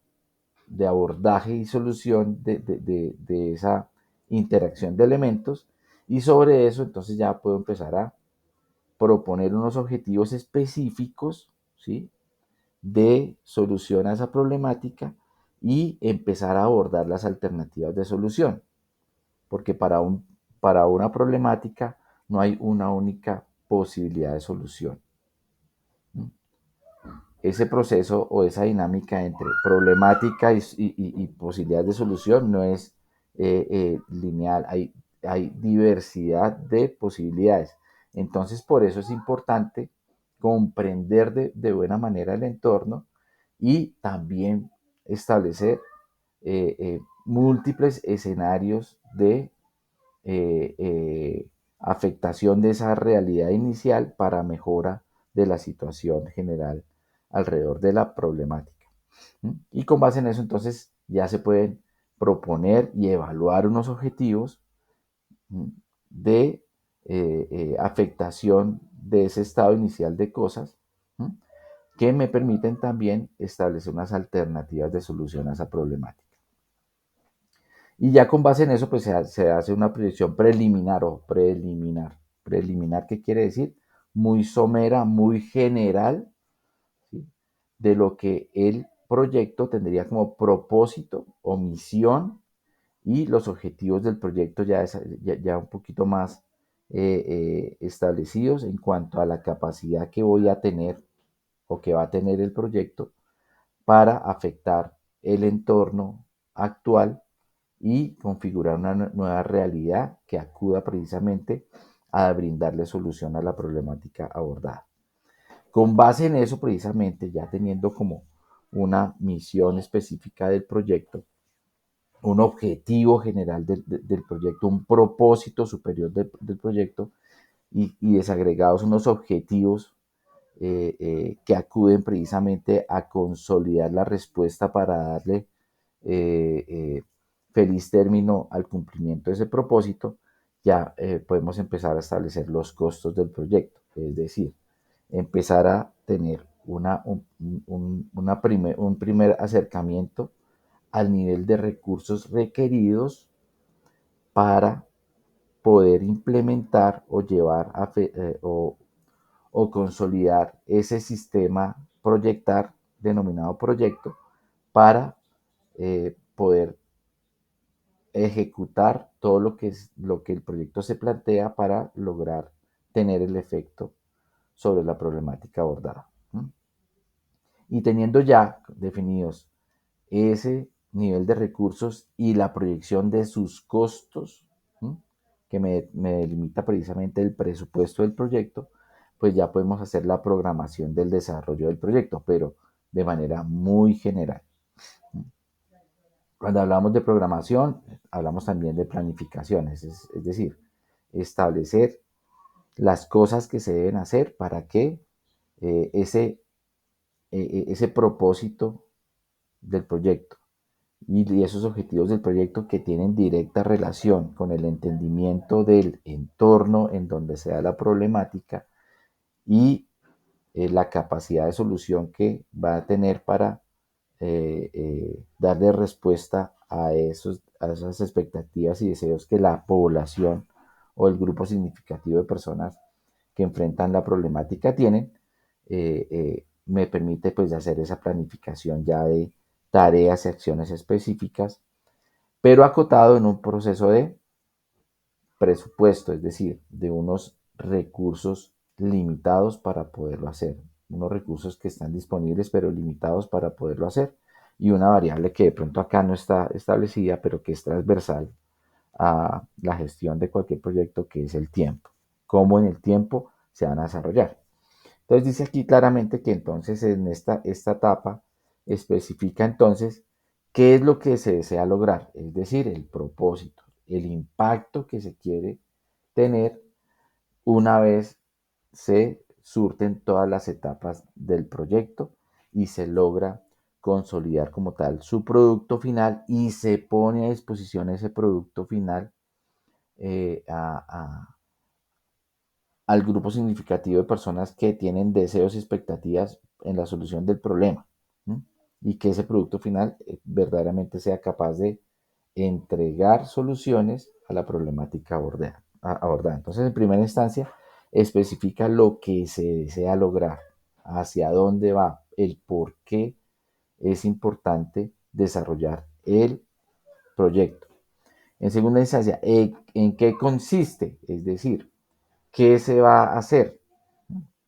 de abordaje y solución de esa interacción de elementos, y sobre eso entonces ya puedo empezar a proponer unos objetivos específicos, ¿sí?, de solución a esa problemática y empezar a abordar las alternativas de solución, porque para una problemática no hay una única posibilidad de solución. Ese proceso o esa dinámica entre problemática y posibilidad de solución no es lineal, hay diversidad de posibilidades. Entonces, por eso es importante comprender de buena manera el entorno y también establecer múltiples escenarios de eh, eh, afectación de esa realidad inicial para mejora de la situación general alrededor de la problemática. Y con base en eso, entonces, ya se pueden proponer y evaluar unos objetivos de afectación de ese estado inicial de cosas que me permiten también establecer unas alternativas de solución a esa problemática. Y ya con base en eso, pues se hace una proyección preliminar o preliminar. Preliminar, ¿qué quiere decir? Muy somera, muy general, ¿sí?, de lo que el proyecto tendría como propósito o misión, y los objetivos del proyecto ya un poquito más establecidos en cuanto a la capacidad que voy a tener o que va a tener el proyecto para afectar el entorno actual y configurar una nueva realidad que acuda precisamente a brindarle solución a la problemática abordada. Con base en eso, precisamente, ya teniendo como una misión específica del proyecto, un objetivo general del proyecto, un propósito superior del proyecto, y desagregados unos objetivos que acuden precisamente a consolidar la respuesta para darle eh, eh, feliz término al cumplimiento de ese propósito, ya podemos empezar a establecer los costos del proyecto, es decir, empezar a tener un primer acercamiento al nivel de recursos requeridos para poder implementar o llevar o consolidar ese sistema proyectar denominado proyecto para poder ejecutar todo lo que el proyecto se plantea para lograr tener el efecto sobre la problemática abordada. Y teniendo ya definidos ese nivel de recursos y la proyección de sus costos, que me delimita precisamente el presupuesto del proyecto, pues ya podemos hacer la programación del desarrollo del proyecto, pero de manera muy general. Cuando hablamos de programación, hablamos también de planificaciones, es decir, establecer las cosas que se deben hacer para que ese ese propósito del proyecto y esos objetivos del proyecto que tienen directa relación con el entendimiento del entorno en donde se da la problemática y la capacidad de solución que va a tener para darle respuesta a esas expectativas y deseos que la población o el grupo significativo de personas que enfrentan la problemática tienen, me permite pues hacer esa planificación ya de tareas y acciones específicas, pero acotado en un proceso de presupuesto, es decir, de unos recursos limitados para poderlo hacer, unos recursos que están disponibles pero limitados para poderlo hacer, y una variable que de pronto acá no está establecida, pero que es transversal a la gestión de cualquier proyecto, que es el tiempo, cómo en el tiempo se van a desarrollar. Entonces dice aquí claramente que entonces en esta etapa especifica entonces qué es lo que se desea lograr, es decir, el propósito, el impacto que se quiere tener una vez se surten todas las etapas del proyecto y se logra consolidar como tal su producto final y se pone a disposición ese producto final eh, a, a, al grupo significativo de personas que tienen deseos y expectativas en la solución del problema, ¿no? Y que ese producto final verdaderamente sea capaz de entregar soluciones a la problemática abordada. Entonces, en primera instancia, especifica lo que se desea lograr, hacia dónde va, el por qué es importante desarrollar el proyecto. En segunda instancia, en qué consiste, es decir, qué se va a hacer.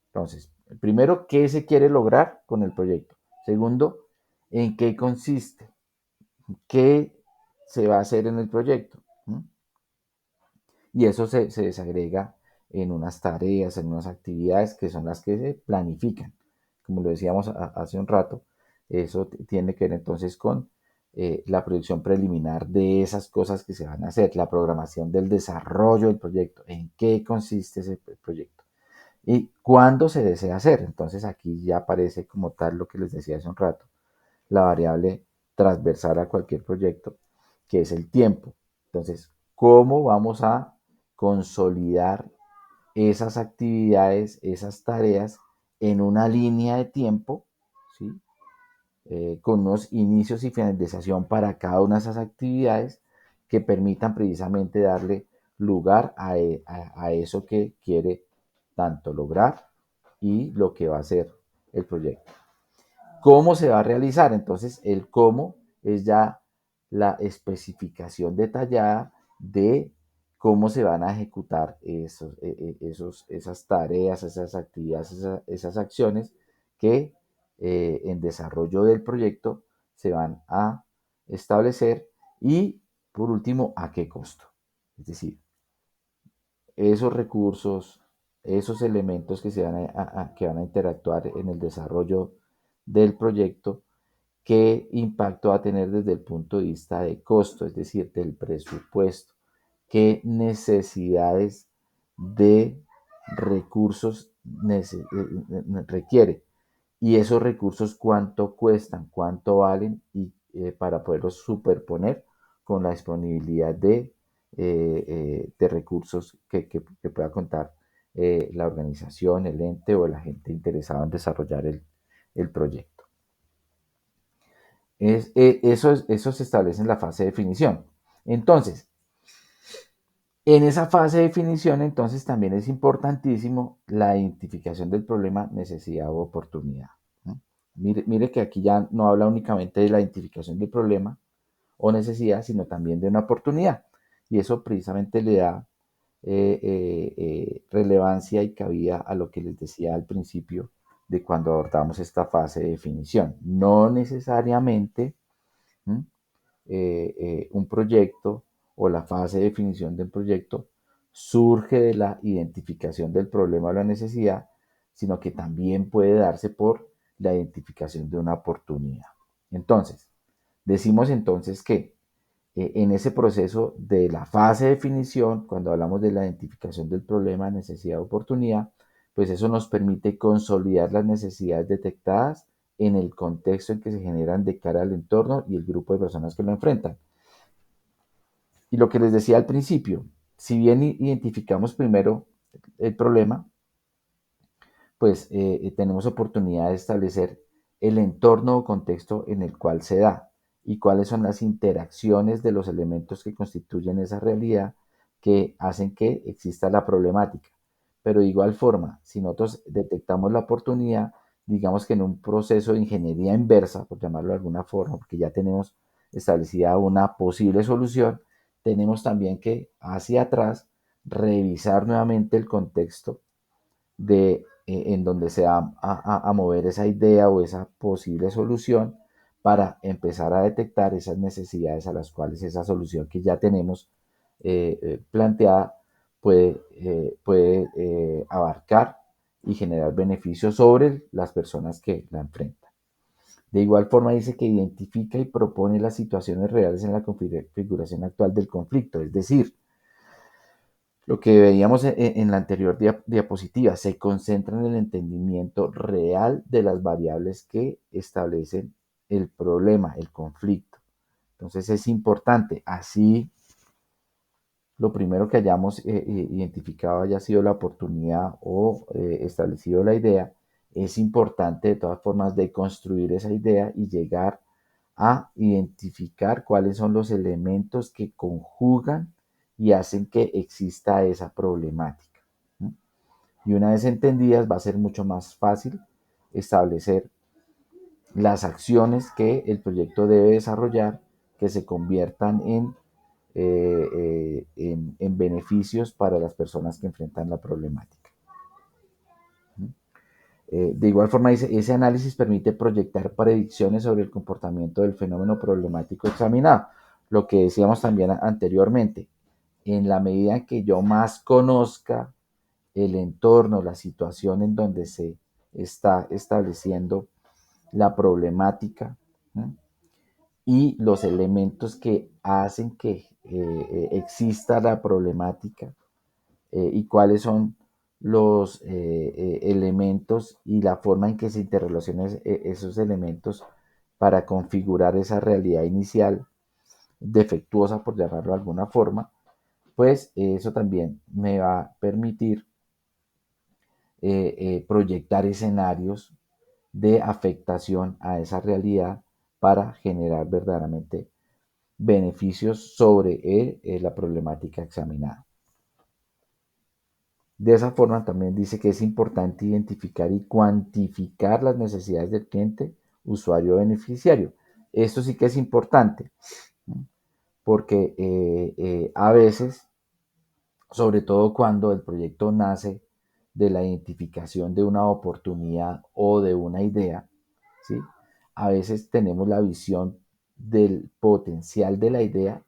Entonces, primero, ¿qué se quiere lograr con el proyecto? Segundo, ¿en qué consiste? ¿Qué se va a hacer en el proyecto? Y eso se desagrega en unas tareas, en unas actividades que son las que se planifican. Como lo decíamos hace un rato, eso tiene que ver entonces con la proyección preliminar de esas cosas que se van a hacer, la programación del desarrollo del proyecto, en qué consiste ese proyecto y cuándo se desea hacer. Entonces aquí ya aparece como tal lo que les decía hace un rato, la variable transversal a cualquier proyecto, que es el tiempo. Entonces, ¿cómo vamos a consolidar esas actividades, esas tareas en una línea de tiempo, ¿sí? Con unos inicios y finalización para cada una de esas actividades que permitan precisamente darle lugar a eso que quiere tanto lograr y lo que va a ser el proyecto. ¿Cómo se va a realizar? Entonces, el cómo es ya la especificación detallada de cómo se van a ejecutar esas tareas, esas actividades, esas acciones que en desarrollo del proyecto se van a establecer y, por último, a qué costo. Es decir, esos recursos, esos elementos que, que van a interactuar en el desarrollo del proyecto, qué impacto va a tener desde el punto de vista de costo, es decir, del presupuesto, qué necesidades de recursos requiere y esos recursos cuánto cuestan, cuánto valen y para poderlos superponer con la disponibilidad de recursos que pueda contar la organización, el ente o la gente interesada en desarrollar el proyecto. Eso se establece en la fase de definición. Entonces, en esa fase de definición, entonces también es importantísimo la identificación del problema, necesidad o oportunidad. ¿No? Mire que aquí ya no habla únicamente de la identificación del problema o necesidad, sino también de una oportunidad. Y eso precisamente le da relevancia y cabida a lo que les decía al principio de cuando abordamos esta fase de definición. No necesariamente un proyecto o la fase de definición del proyecto surge de la identificación del problema o la necesidad, sino que también puede darse por la identificación de una oportunidad. Entonces, decimos entonces que en ese proceso de la fase de definición, cuando hablamos de la identificación del problema, necesidad, oportunidad, pues eso nos permite consolidar las necesidades detectadas en el contexto en que se generan de cara al entorno y el grupo de personas que lo enfrentan. Y lo que les decía al principio, si bien identificamos primero el problema, pues tenemos oportunidad de establecer el entorno o contexto en el cual se da y cuáles son las interacciones de los elementos que constituyen esa realidad que hacen que exista la problemática. Pero de igual forma, si nosotros detectamos la oportunidad, digamos que en un proceso de ingeniería inversa, por llamarlo de alguna forma, porque ya tenemos establecida una posible solución, tenemos también que hacia atrás revisar nuevamente el contexto de en donde se va a mover esa idea o esa posible solución para empezar a detectar esas necesidades a las cuales esa solución que ya tenemos planteada puede abarcar y generar beneficios sobre las personas que la enfrentan. De igual forma dice que identifica y propone las situaciones reales en la configuración actual del conflicto, es decir, lo que veíamos en la anterior diapositiva, se concentra en el entendimiento real de las variables que establecen el problema, el conflicto. Entonces es importante, así lo primero que hayamos identificado haya sido la oportunidad o establecido la idea, es importante de todas formas de construir esa idea y llegar a identificar cuáles son los elementos que conjugan y hacen que exista esa problemática. ¿No? Y una vez entendidas va a ser mucho más fácil establecer las acciones que el proyecto debe desarrollar que se conviertan en beneficios para las personas que enfrentan la problemática. De igual forma, ese análisis permite proyectar predicciones sobre el comportamiento del fenómeno problemático examinado. Lo que decíamos también anteriormente, en la medida en que yo más conozca el entorno, la situación en donde se está estableciendo la problemática, ¿no? Y los elementos que hacen que exista la problemática y cuáles son los elementos y la forma en que se interrelacionan esos elementos para configurar esa realidad inicial defectuosa, por llamarlo de alguna forma, pues eso también me va a permitir proyectar escenarios de afectación a esa realidad para generar verdaderamente beneficios sobre la problemática examinada. De esa forma también dice que es importante identificar y cuantificar las necesidades del cliente, usuario o beneficiario. Esto sí que es importante, ¿no? Porque a veces, sobre todo cuando el proyecto nace de la identificación de una oportunidad o de una idea, ¿sí? A veces tenemos la visión del potencial de la idea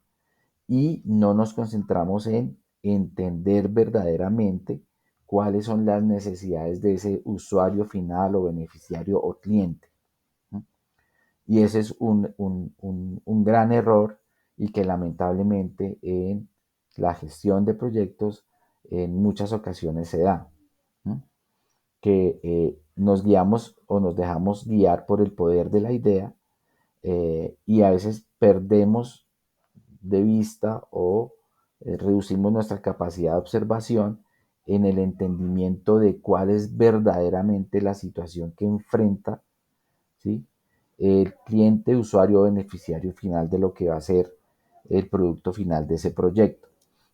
y no nos concentramos en entender verdaderamente cuáles son las necesidades de ese usuario final o beneficiario o cliente. ¿No? Y ese es un gran error y que lamentablemente en la gestión de proyectos en muchas ocasiones se da. ¿No? Que nos guiamos o nos dejamos guiar por el poder de la idea y a veces perdemos de vista o reducimos nuestra capacidad de observación en el entendimiento de cuál es verdaderamente la situación que enfrenta, ¿sí? El cliente, usuario o beneficiario final de lo que va a ser el producto final de ese proyecto.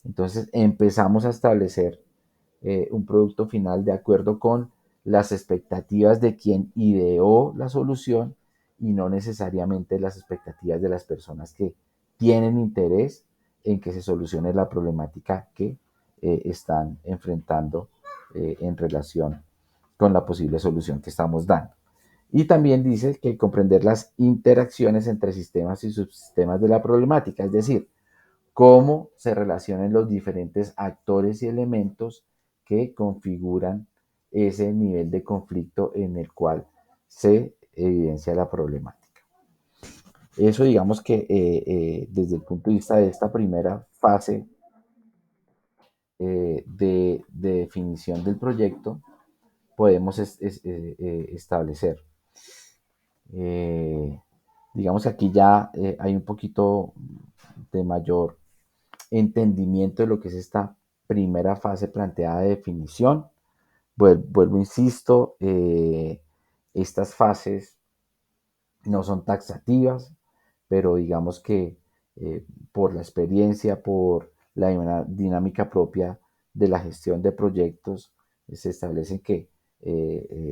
Entonces empezamos a establecer un producto final de acuerdo con las expectativas de quien ideó la solución y no necesariamente las expectativas de las personas que tienen interés en que se solucione la problemática que están enfrentando en relación con la posible solución que estamos dando. Y también dice que comprender las interacciones entre sistemas y subsistemas de la problemática, es decir, cómo se relacionan los diferentes actores y elementos que configuran ese nivel de conflicto en el cual se evidencia la problemática. Eso digamos que desde el punto de vista de esta primera fase de definición del proyecto podemos establecer. Eh, digamos que aquí ya hay un poquito de mayor entendimiento de lo que es esta primera fase planteada de definición. Vuelvo insisto, estas fases no son taxativas, pero digamos que eh, por la experiencia, por la dinámica propia de la gestión de proyectos, se establecen que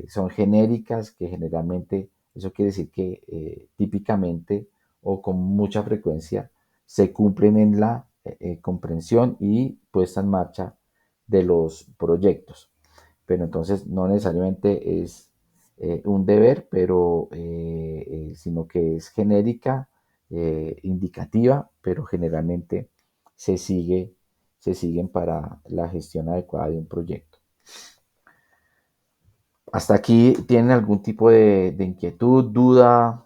son genéricas, que generalmente eso quiere decir que típicamente o con mucha frecuencia se cumplen en la comprensión y puesta en marcha de los proyectos. Pero entonces no necesariamente es un deber, pero sino que es genérica, indicativa, pero generalmente se sigue, se siguen para la gestión adecuada de un proyecto. ¿Hasta aquí tienen algún tipo de inquietud, duda,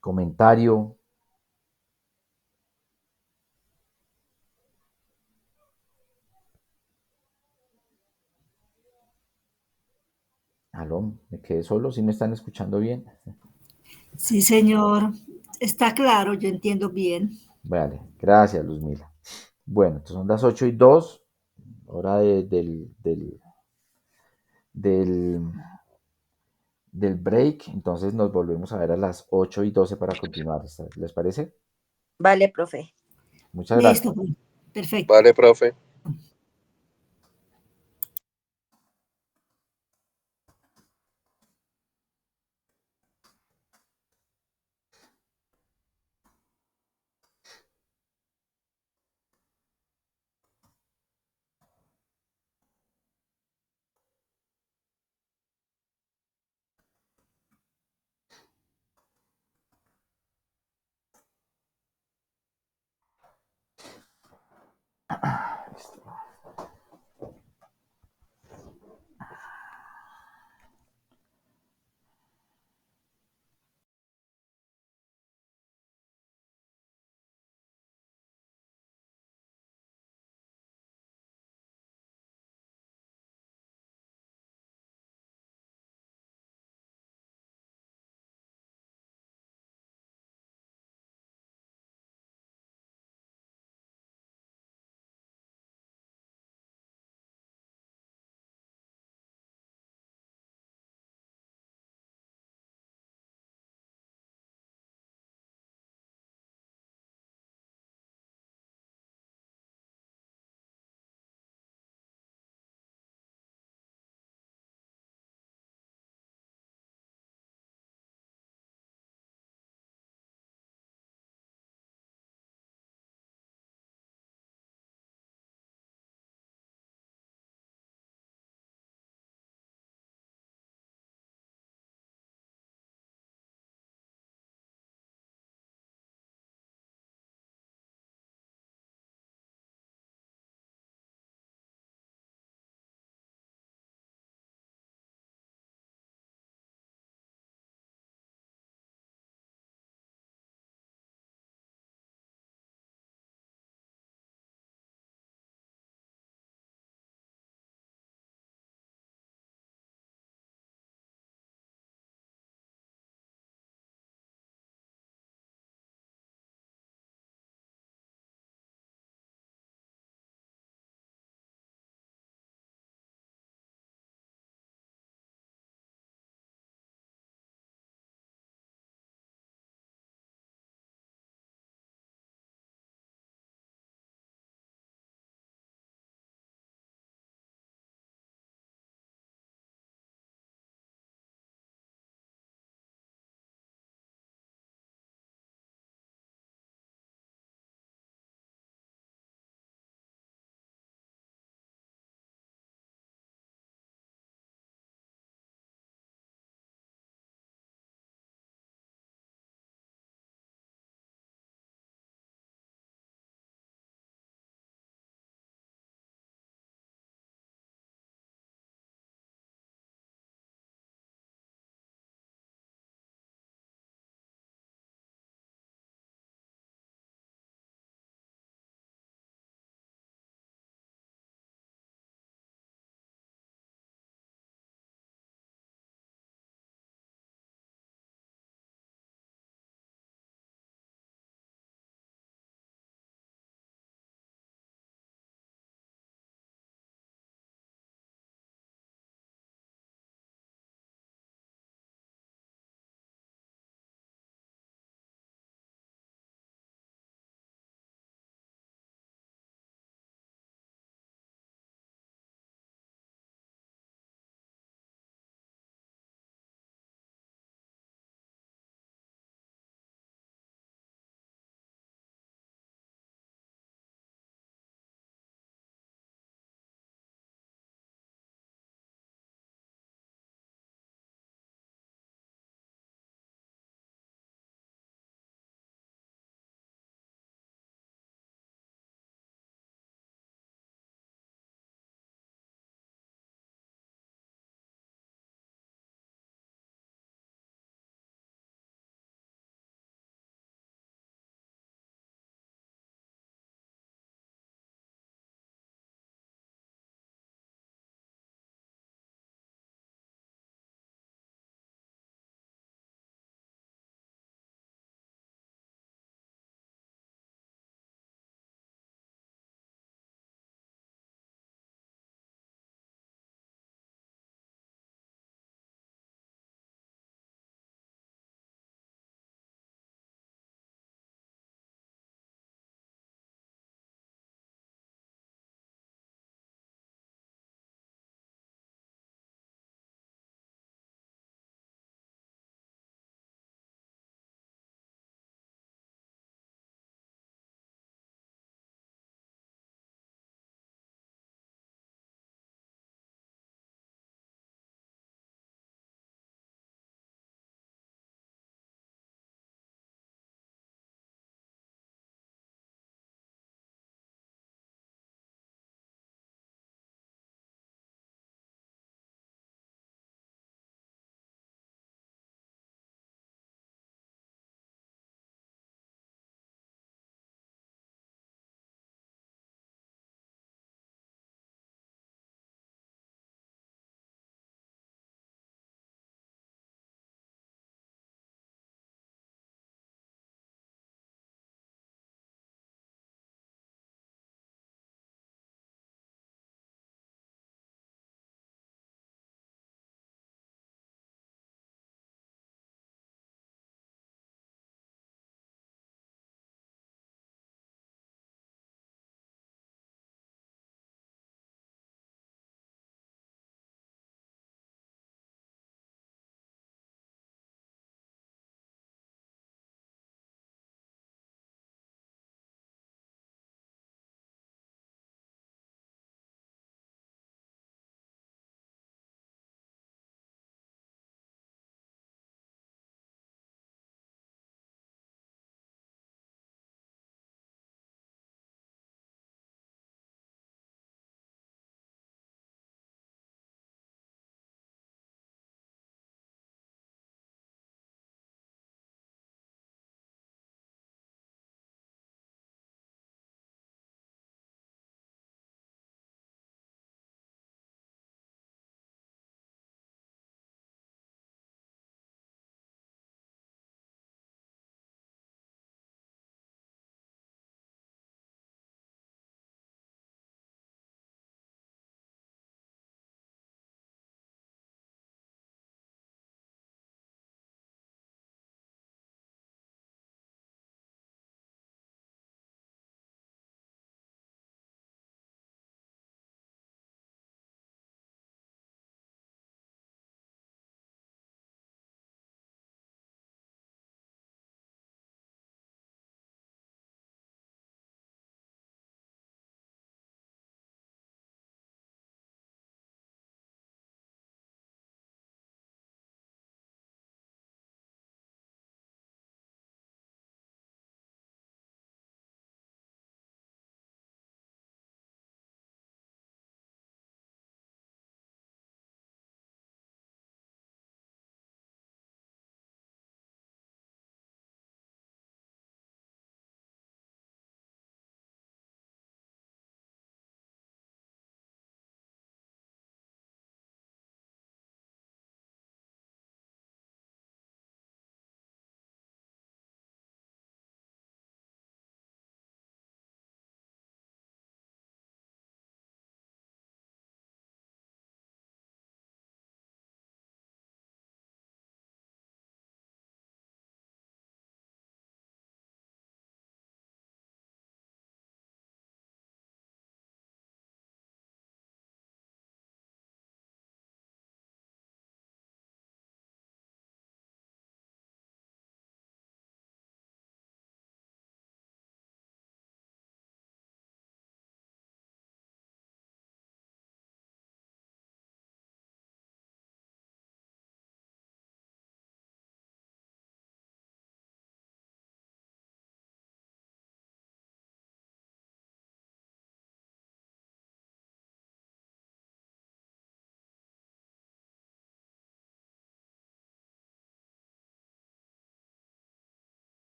comentario? Aló, me quedé solo, ¿sí me están escuchando bien? Sí, señor. Está claro, yo entiendo bien. Vale, gracias, Luzmila. Bueno, entonces son las 8:02, hora del, del break. Entonces nos volvemos a ver a las 8:12 para continuar. ¿Les parece? Vale, profe. Muchas Listo, gracias. pues. Perfecto. Vale, profe. Listo.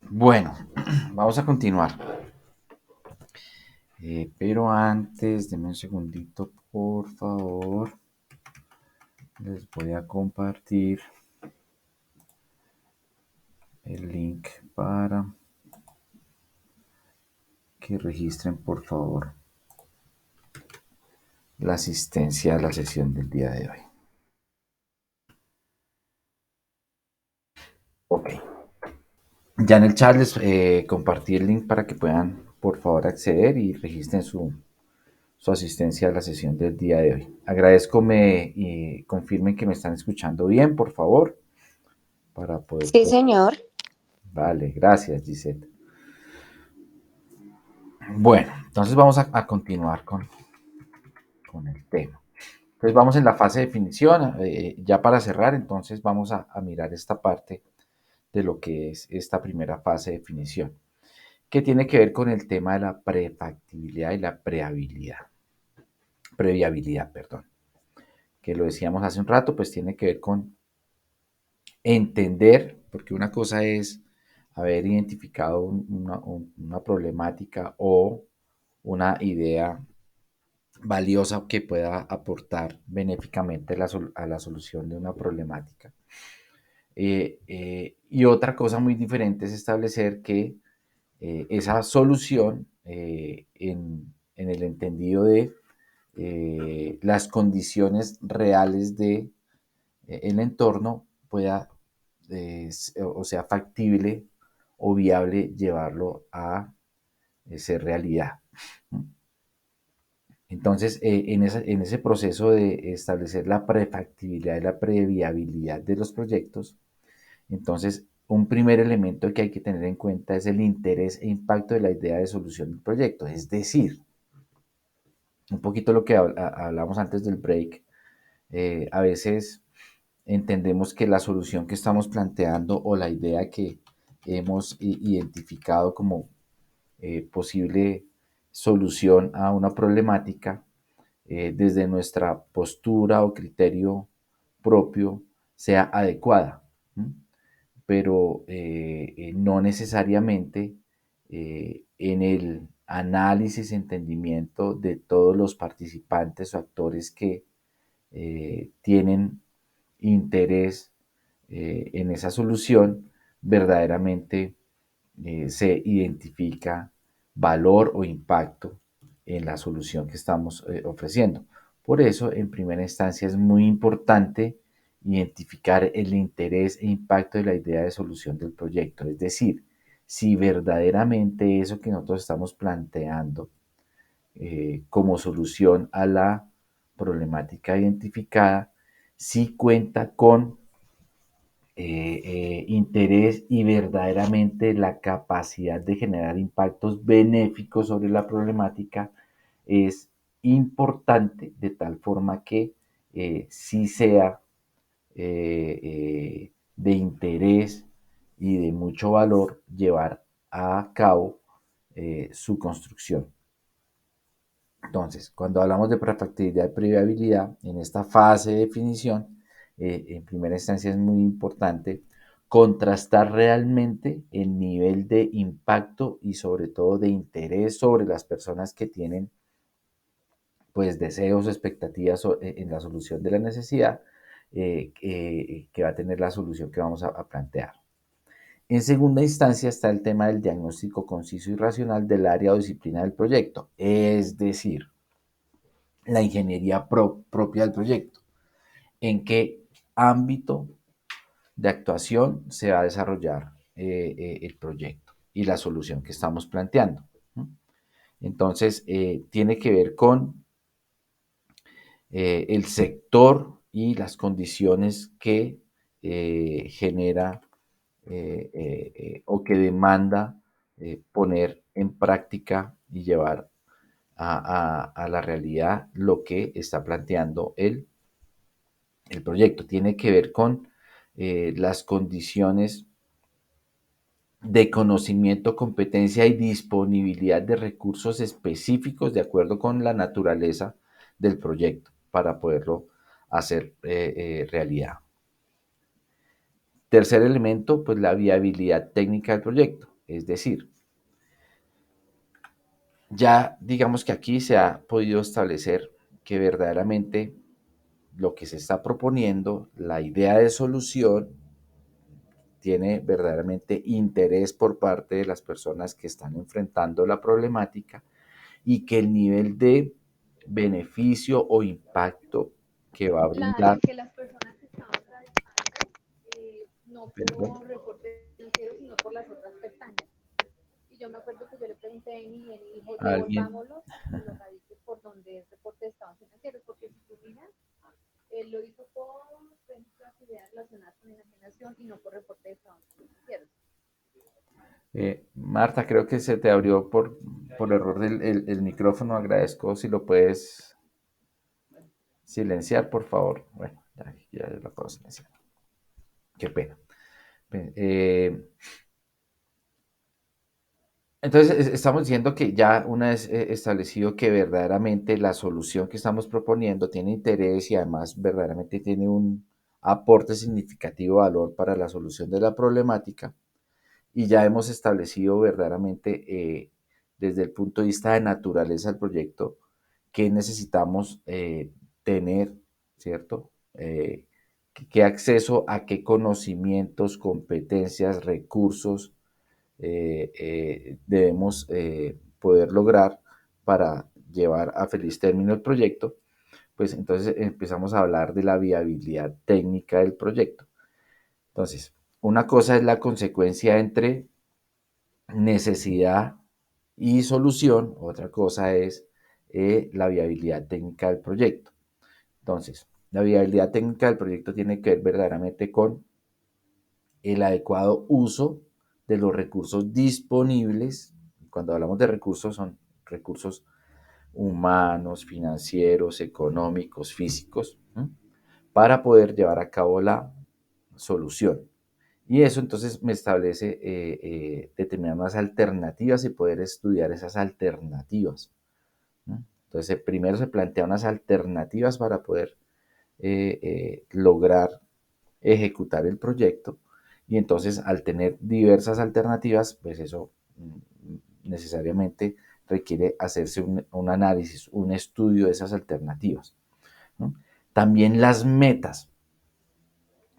Bueno, vamos a continuar. Pero antes, denme un segundito, por favor. Les voy a compartir el link para que registren, por favor, la asistencia a la sesión del día de hoy. Ok. Ya en el chat les compartí el link para que puedan, por favor, acceder y registren su asistencia a la sesión del día de hoy. Agradezco y confirmen que me están escuchando bien, por favor, para poder... Sí, señor. Vale, gracias, Gisette. Bueno, entonces vamos a continuar con el tema. Entonces vamos en la fase de definición. Ya para cerrar, entonces vamos a mirar esta parte de lo que es esta primera fase de definición, que tiene que ver con el tema de la prefactibilidad y la previabilidad, perdón, que lo decíamos hace un rato, pues tiene que ver con entender, porque una cosa es haber identificado una problemática o una idea valiosa que pueda aportar benéficamente a la solución de una problemática. Y otra cosa muy diferente es establecer que esa solución, en el entendido de las condiciones reales de el entorno, pueda o sea factible o viable llevarlo a ser realidad. Entonces, en ese proceso de establecer la prefactibilidad y la previabilidad de los proyectos, entonces un primer elemento que hay que tener en cuenta es el interés e impacto de la idea de solución del proyecto. Es decir, un poquito lo que hablamos antes del break, a veces entendemos que la solución que estamos planteando o la idea que hemos identificado como posible solución a una problemática, desde nuestra postura o criterio propio sea adecuada, ¿m? Pero no necesariamente en el análisis, entendimiento de todos los participantes o actores que tienen interés en esa solución, verdaderamente se identifica valor o impacto en la solución que estamos ofreciendo. Por eso, en primera instancia, es muy importante identificar el interés e impacto de la idea de solución del proyecto. Es decir, si verdaderamente eso que nosotros estamos planteando como solución a la problemática identificada, si cuenta con interés y verdaderamente la capacidad de generar impactos benéficos sobre la problemática, es importante de tal forma que sí sea de interés y de mucho valor llevar a cabo su construcción. Entonces, cuando hablamos de prefactibilidad y previabilidad, en esta fase de definición, en primera instancia es muy importante contrastar realmente el nivel de impacto y sobre todo de interés sobre las personas que tienen pues deseos, expectativas en la solución de la necesidad que va a tener la solución que vamos a plantear. En segunda instancia está el tema del diagnóstico conciso y racional del área o disciplina del proyecto, es decir, la ingeniería propia del proyecto. ¿En qué ámbito de actuación se va a desarrollar el proyecto y la solución que estamos planteando? Entonces, tiene que ver con el sector y las condiciones que genera o que demanda poner en práctica y llevar a la realidad lo que está planteando el proyecto. Tiene que ver con las condiciones de conocimiento, competencia y disponibilidad de recursos específicos de acuerdo con la naturaleza del proyecto para poderlo hacer realidad. Tercer elemento, pues la viabilidad técnica del proyecto. Es decir, ya digamos que aquí se ha podido establecer que verdaderamente lo que se está proponiendo, la idea de solución, tiene verdaderamente interés por parte de las personas que están enfrentando la problemática y que el nivel de beneficio o impacto que va a Claro, brindar, y que las personas que estaban radicando, no perdón, por reportes financieros, sino por las otras pestañas. Y yo me acuerdo que yo le pregunté a mi y él dijo, a alguien, devolvámoslo y lo radique por donde es reporte de estados financieros, porque si tú miras, él lo hizo por las ideas relacionadas con enajenación y no por reporte de estados financieros. Marta, creo que se te abrió por error el micrófono. Agradezco si lo puedes silenciar, por favor. Bueno, ya lo puedo silenciar. Qué pena. Eh, Entonces, estamos diciendo que ya una vez establecido que verdaderamente la solución que estamos proponiendo tiene interés y además verdaderamente tiene un aporte significativo de valor para la solución de la problemática, y ya hemos establecido verdaderamente desde el punto de vista de naturaleza del proyecto que necesitamos tener, ¿cierto? ¿Qué acceso a qué conocimientos, competencias, recursos debemos poder lograr para llevar a feliz término el proyecto? Pues entonces empezamos a hablar de la viabilidad técnica del proyecto. Entonces, una cosa es la consecuencia entre necesidad y solución, otra cosa es la viabilidad técnica del proyecto. Entonces, la viabilidad técnica del proyecto tiene que ver verdaderamente con el adecuado uso de los recursos disponibles. Cuando hablamos de recursos, son recursos humanos, financieros, económicos, físicos, ¿sí? Para poder llevar a cabo la solución. Y eso entonces me establece determinadas alternativas y poder estudiar esas alternativas, ¿no? Entonces, primero se plantean unas alternativas para poder lograr ejecutar el proyecto, y entonces al tener diversas alternativas, pues eso necesariamente requiere hacerse un análisis, un estudio de esas alternativas, ¿no? También las metas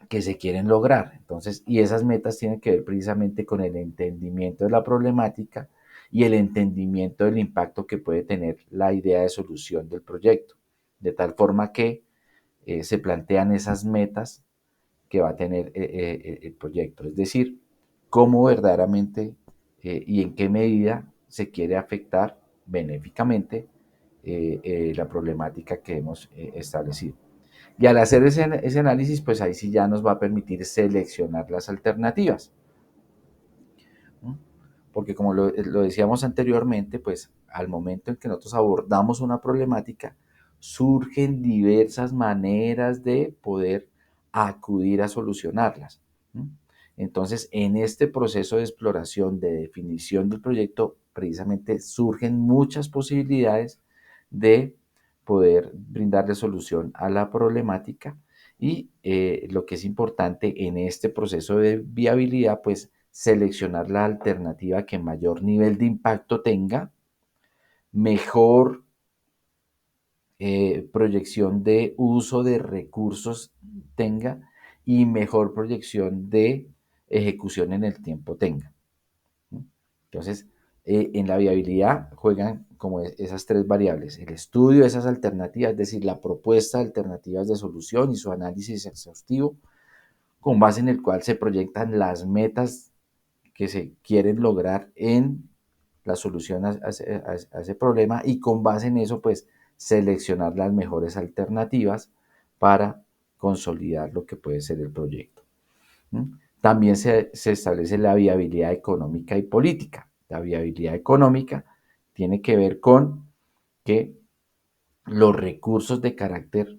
que se quieren lograr. Entonces, y esas metas tienen que ver precisamente con el entendimiento de la problemática y el entendimiento del impacto que puede tener la idea de solución del proyecto. De tal forma que se plantean esas metas que va a tener el proyecto. Es decir, cómo verdaderamente y en qué medida se quiere afectar benéficamente la problemática que hemos establecido. Y al hacer ese análisis, pues ahí sí ya nos va a permitir seleccionar las alternativas, ¿no? Porque como lo decíamos anteriormente, pues al momento en que nosotros abordamos una problemática, surgen diversas maneras de poder acudir a solucionarlas, ¿no? Entonces, en este proceso de exploración, de definición del proyecto, precisamente surgen muchas posibilidades de poder brindarle solución a la problemática, y lo que es importante en este proceso de viabilidad, pues seleccionar la alternativa que mayor nivel de impacto tenga, mejor proyección de uso de recursos tenga y mejor proyección de ejecución en el tiempo tenga. Entonces, en la viabilidad juegan como esas tres variables: el estudio de esas alternativas, es decir, la propuesta de alternativas de solución y su análisis exhaustivo, con base en el cual se proyectan las metas que se quieren lograr en la solución a ese problema, y con base en eso, pues, seleccionar las mejores alternativas para consolidar lo que puede ser el proyecto. También se establece la viabilidad económica y política. La viabilidad económica tiene que ver con que los recursos de carácter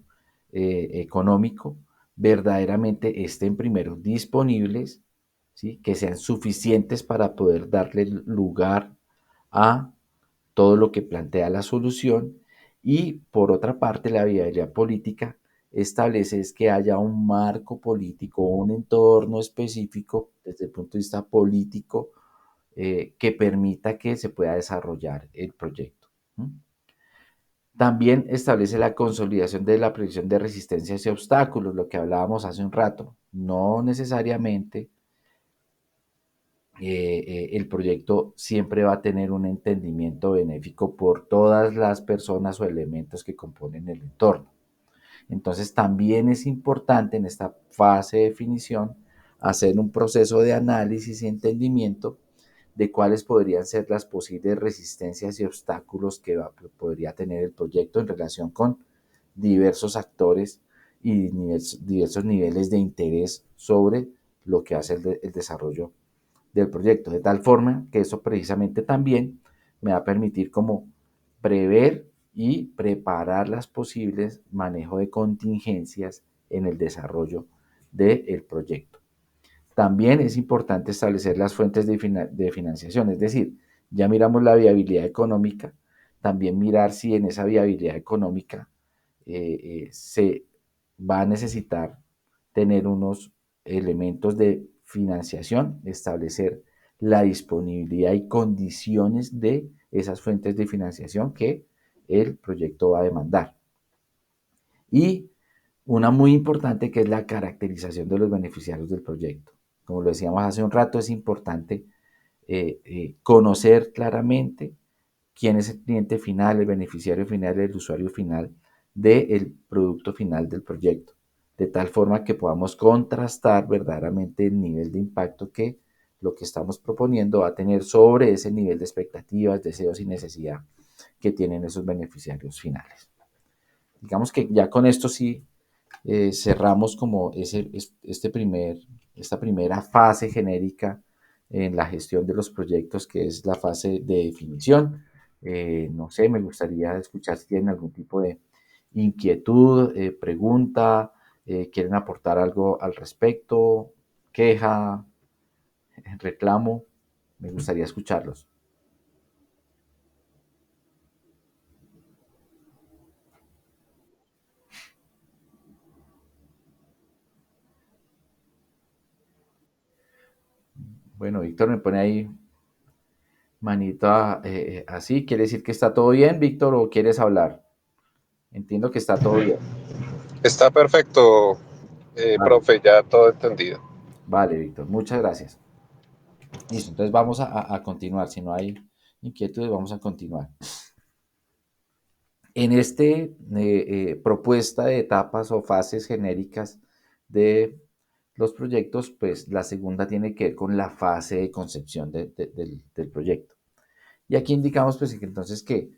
económico verdaderamente estén primero disponibles, ¿sí? Que sean suficientes para poder darle lugar a todo lo que plantea la solución. Y por otra parte, la viabilidad política establece es que haya un marco político, un entorno específico desde el punto de vista político, que permita que se pueda desarrollar el proyecto. También establece la consolidación de la predicción de resistencias y obstáculos, lo que hablábamos hace un rato. No necesariamente el proyecto siempre va a tener un entendimiento benéfico por todas las personas o elementos que componen el entorno. Entonces también es importante en esta fase de definición hacer un proceso de análisis y entendimiento de cuáles podrían ser las posibles resistencias y obstáculos que podría tener el proyecto en relación con diversos actores y diversos niveles de interés sobre lo que hace el desarrollo del proyecto, de tal forma que eso precisamente también me va a permitir como prever y preparar las posibles manejo de contingencias en el desarrollo del proyecto. También es importante establecer las fuentes de financiación, es decir, ya miramos la viabilidad económica, también mirar si en esa viabilidad económica se va a necesitar tener unos elementos de financiación, establecer la disponibilidad y condiciones de esas fuentes de financiación que el proyecto va a demandar. Y una muy importante que es la caracterización de los beneficiarios del proyecto. Como lo decíamos hace un rato, es importante conocer claramente quién es el cliente final, el beneficiario final, el usuario final del producto final del proyecto, de tal forma que podamos contrastar verdaderamente el nivel de impacto que lo que estamos proponiendo va a tener sobre ese nivel de expectativas, deseos y necesidad que tienen esos beneficiarios finales. Digamos que ya con esto sí cerramos como esta primera fase genérica en la gestión de los proyectos, que es la fase de definición. No sé, me gustaría escuchar si tienen algún tipo de inquietud, pregunta, quieren aportar algo al respecto, queja, reclamo. Me gustaría escucharlos. Bueno, Víctor me pone ahí manita así. ¿Quiere decir que está todo bien, Víctor, o quieres hablar? Entiendo que está todo bien. Está perfecto, Vale, profe, ya todo entendido. vale, Víctor, muchas gracias. Listo, entonces vamos a continuar. Si no hay inquietudes, vamos a continuar. En este propuesta de etapas o fases genéricas de los proyectos, pues la segunda tiene que ver con la fase de concepción del proyecto. Y aquí indicamos pues que entonces que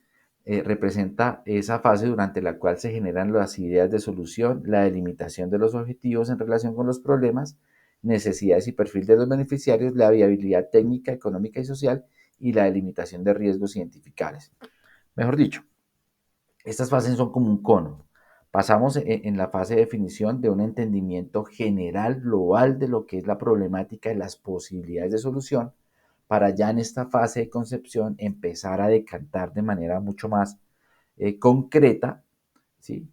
representa esa fase durante la cual se generan las ideas de solución, la delimitación de los objetivos en relación con los problemas, necesidades y perfil de los beneficiarios, la viabilidad técnica, económica y social y la delimitación de riesgos identificables. Mejor dicho, estas fases son como un cono. Pasamos en la fase de definición de un entendimiento general, global de lo que es la problemática y las posibilidades de solución, para ya en esta fase de concepción empezar a decantar de manera mucho más concreta, ¿sí?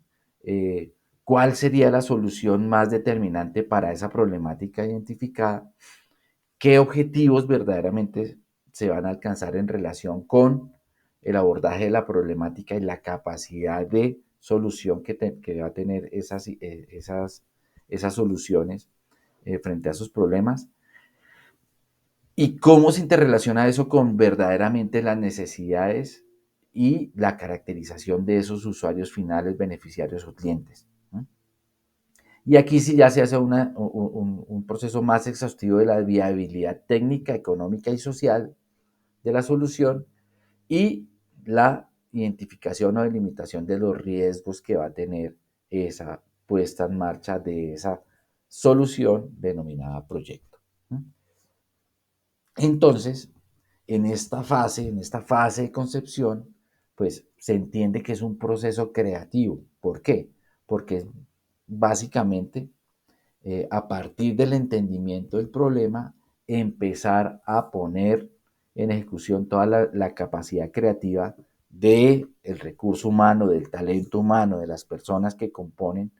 ¿Cuál sería la solución más determinante para esa problemática identificada? ¿Qué objetivos verdaderamente se van a alcanzar en relación con el abordaje de la problemática y la capacidad de solución que va a tener esas soluciones frente a esos problemas? ¿Y cómo se interrelaciona eso con verdaderamente las necesidades y la caracterización de esos usuarios finales, beneficiarios o clientes? Y aquí sí ya se hace un proceso más exhaustivo de la viabilidad técnica, económica y social de la solución y la identificación o delimitación de los riesgos que va a tener esa puesta en marcha de esa solución denominada proyecto. Entonces, en esta fase de concepción, pues se entiende que es un proceso creativo. ¿Por qué? Porque es básicamente a partir del entendimiento del problema, empezar a poner en ejecución toda la capacidad creativa del recurso humano, del talento humano, de las personas que componen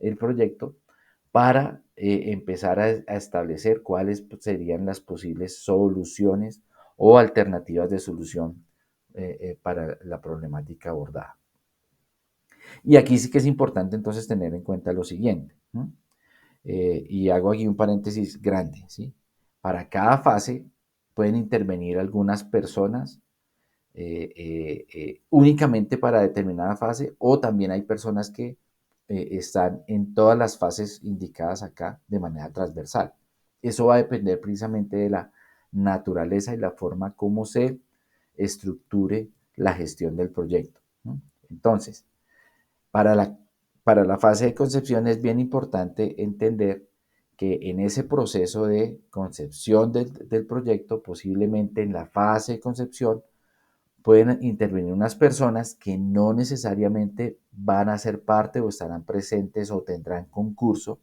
el proyecto, para empezar a establecer cuáles serían las posibles soluciones o alternativas de solución para la problemática abordada. Y aquí sí que es importante entonces tener en cuenta lo siguiente, ¿no? Y hago aquí un paréntesis grande, ¿sí? Para cada fase pueden intervenir algunas personas únicamente para determinada fase, o también hay personas que están en todas las fases indicadas acá de manera transversal. Eso va a depender precisamente de la naturaleza y la forma como se estructure la gestión del proyecto, ¿no? Entonces, para la fase de concepción es bien importante entender que en ese proceso de concepción del proyecto, posiblemente en la fase de concepción, pueden intervenir unas personas que no necesariamente van a ser parte o estarán presentes o tendrán concurso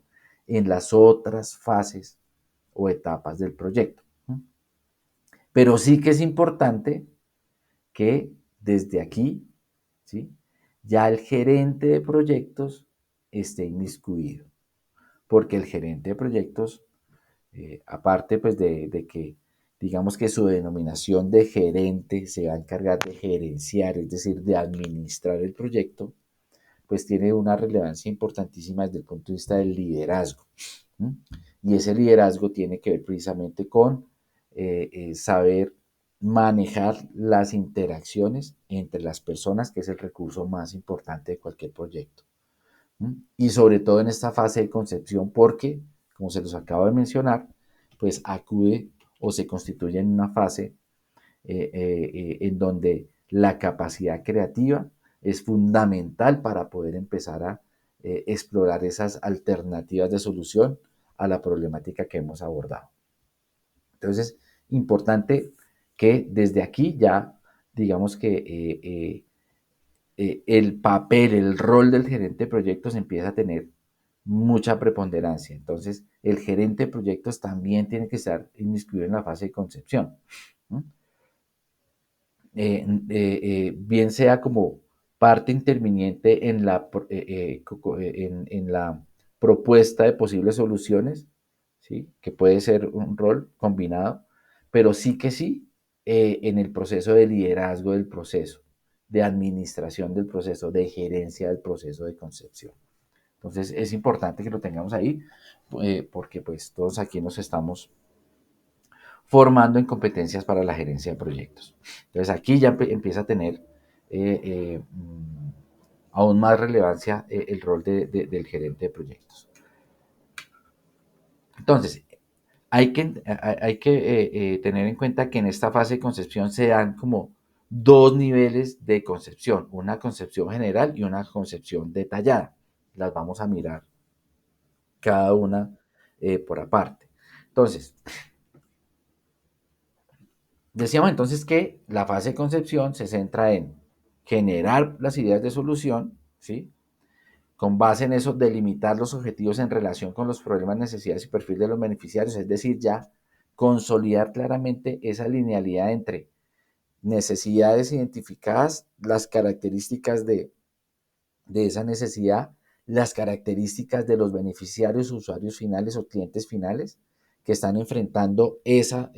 en las otras fases o etapas del proyecto. Pero sí que es importante que desde aquí, ¿sí?, ya el gerente de proyectos esté inmiscuido, porque el gerente de proyectos, aparte pues de que digamos que su denominación de gerente se va a encargar de gerenciar, es decir, de administrar el proyecto, pues tiene una relevancia importantísima desde el punto de vista del liderazgo. ¿Sí? Y ese liderazgo tiene que ver precisamente con saber manejar las interacciones entre las personas, que es el recurso más importante de cualquier proyecto. Y sobre todo en esta fase de concepción, porque, como se los acabo de mencionar, pues acude o se constituye en una fase en donde la capacidad creativa es fundamental para poder empezar a explorar esas alternativas de solución a la problemática que hemos abordado. Entonces, importante que desde aquí ya, digamos que el papel, el rol del gerente de proyectos empieza a tener mucha preponderancia. Entonces, el gerente de proyectos también tiene que estar inmiscuido en la fase de concepción, ¿no? Bien sea como parte interviniente en la propuesta de posibles soluciones, ¿sí?, que puede ser un rol combinado, pero sí que sí en el proceso de liderazgo del proceso, de administración del proceso, de gerencia del proceso de concepción. Entonces es importante que lo tengamos ahí porque pues todos aquí nos estamos formando en competencias para la gerencia de proyectos. Entonces aquí ya empieza a tener aún más relevancia el rol del gerente de proyectos. Entonces, hay que tener en cuenta que en esta fase de concepción se dan como dos niveles de concepción, una concepción general y una concepción detallada. Las vamos a mirar cada una por aparte. Entonces, decíamos entonces que la fase de concepción se centra en generar las ideas de solución, ¿sí?, con base en eso delimitar los objetivos en relación con los problemas, necesidades y perfil de los beneficiarios, es decir, ya consolidar claramente esa linealidad entre necesidades identificadas, las características de esa necesidad, las características de los beneficiarios, usuarios finales o clientes finales que están enfrentando esa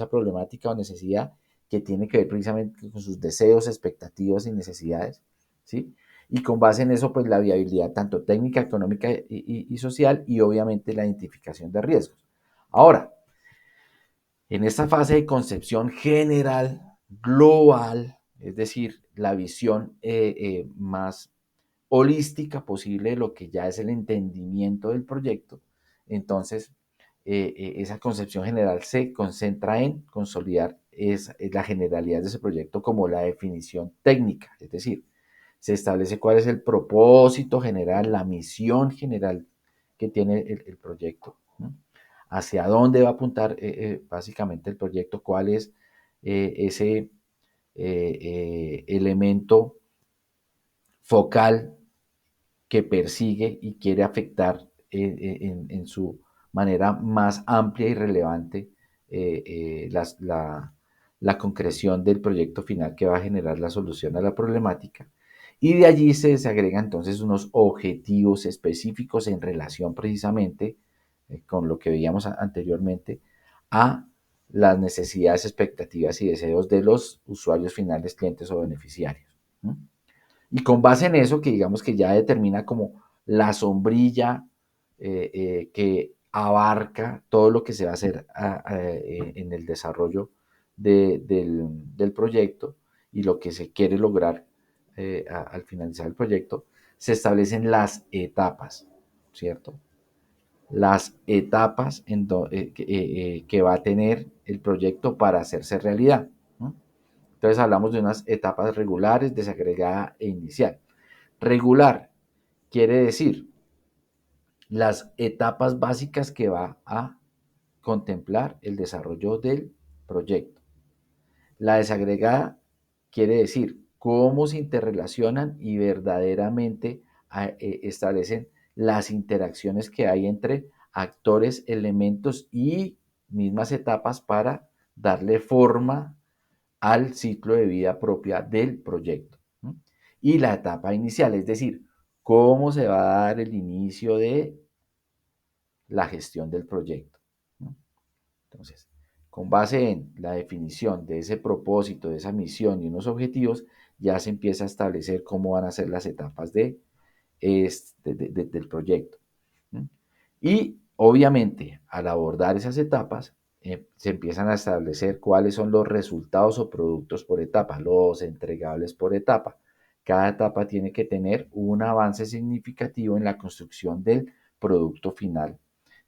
problemática o necesidad que tiene que ver precisamente con sus deseos, expectativas y necesidades, ¿sí? Y con base en eso, pues la viabilidad tanto técnica, económica y social, y obviamente la identificación de riesgos. Ahora, en esta fase de concepción general, global, es decir, la visión más holística posible de lo que ya es el entendimiento del proyecto, entonces esa concepción general se concentra en consolidar la generalidad de ese proyecto como la definición técnica, es decir, se establece cuál es el propósito general, la misión general que tiene el proyecto, ¿no?, hacia dónde va a apuntar básicamente el proyecto, cuál es ese elemento focal que persigue y quiere afectar en su manera más amplia y relevante la concreción del proyecto final que va a generar la solución a la problemática. Y de allí se agregan entonces unos objetivos específicos en relación precisamente con lo que veíamos anteriormente a las necesidades, expectativas y deseos de los usuarios finales, clientes o beneficiarios. ¿No? Y con base en eso, que digamos que ya determina como la sombrilla que abarca todo lo que se va a hacer en el desarrollo del proyecto y lo que se quiere lograr al finalizar el proyecto, se establecen las etapas, ¿cierto? Las etapas que va a tener el proyecto para hacerse realidad, ¿no? Entonces hablamos de unas etapas regulares, desagregada e inicial. Regular quiere decir las etapas básicas que va a contemplar el desarrollo del proyecto. La desagregada quiere decir cómo se interrelacionan y verdaderamente establecen las interacciones que hay entre actores, elementos y mismas etapas para darle forma al ciclo de vida propia del proyecto. ¿No? Y la etapa inicial, es decir, cómo se va a dar el inicio de la gestión del proyecto. ¿No? Entonces, con base en la definición de ese propósito, de esa misión y unos objetivos, ya se empieza a establecer cómo van a ser las etapas del proyecto. ¿No? Y obviamente, al abordar esas etapas, se empiezan a establecer cuáles son los resultados o productos por etapa, los entregables por etapa. Cada etapa tiene que tener un avance significativo en la construcción del producto final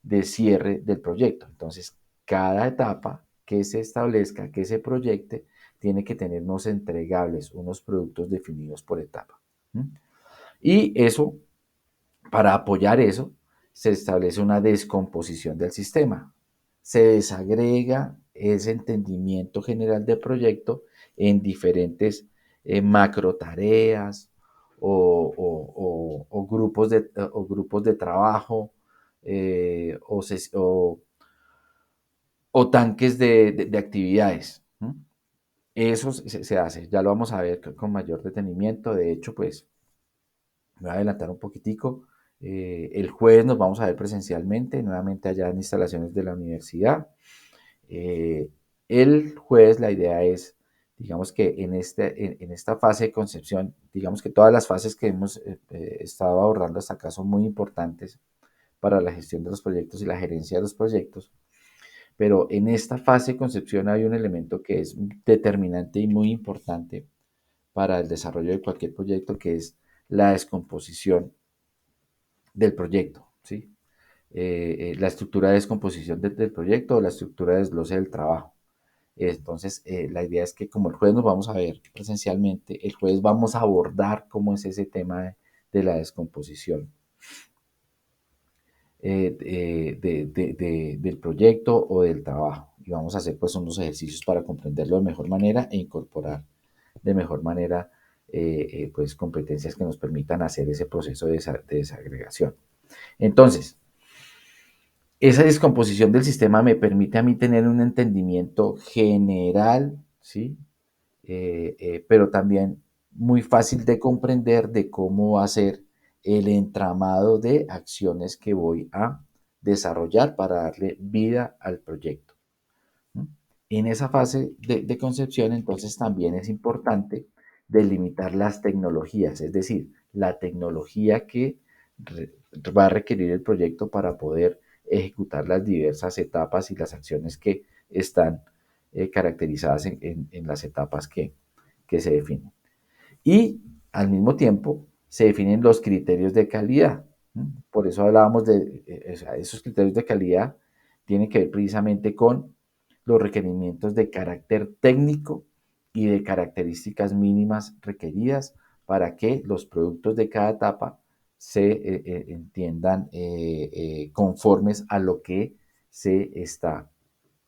de cierre del proyecto. Entonces, cada etapa que se establezca, que se proyecte, tiene que tener unos entregables, unos productos definidos por etapa. Y eso, para apoyar eso, se establece una descomposición del sistema. Se desagrega ese entendimiento general del proyecto en diferentes macro tareas o grupos de trabajo o tanques de actividades. ¿No? Eso se hace, ya lo vamos a ver con mayor detenimiento. De hecho, pues, me voy a adelantar un poquitico. El jueves nos vamos a ver presencialmente, nuevamente allá en instalaciones de la universidad. El jueves la idea es, digamos que en esta fase de concepción, digamos que todas las fases que hemos estado abordando hasta acá son muy importantes para la gestión de los proyectos y la gerencia de los proyectos. Pero en esta fase de concepción hay un elemento que es determinante y muy importante para el desarrollo de cualquier proyecto, que es la descomposición del proyecto, ¿sí? La estructura de descomposición del proyecto o la estructura de desglose del trabajo. Entonces, la idea es que como el jueves nos vamos a ver presencialmente, el jueves vamos a abordar cómo es ese tema de la descomposición del proyecto o del trabajo. Y vamos a hacer pues unos ejercicios para comprenderlo de mejor manera e incorporar de mejor manera pues competencias que nos permitan hacer ese proceso de desagregación. Entonces, esa descomposición del sistema me permite a mí tener un entendimiento general, ¿sí? Pero también muy fácil de comprender de cómo va a ser el entramado de acciones que voy a desarrollar para darle vida al proyecto. ¿No? En esa fase de concepción, entonces, también es importante delimitar las tecnologías, es decir, la tecnología que va a requerir el proyecto para poder ejecutar las diversas etapas y las acciones que están caracterizadas en las etapas que se definen. Y al mismo tiempo se definen los criterios de calidad. Por eso hablábamos de esos criterios de calidad, tienen que ver precisamente con los requerimientos de carácter técnico y de características mínimas requeridas para que los productos de cada etapa se entiendan conformes a lo que se está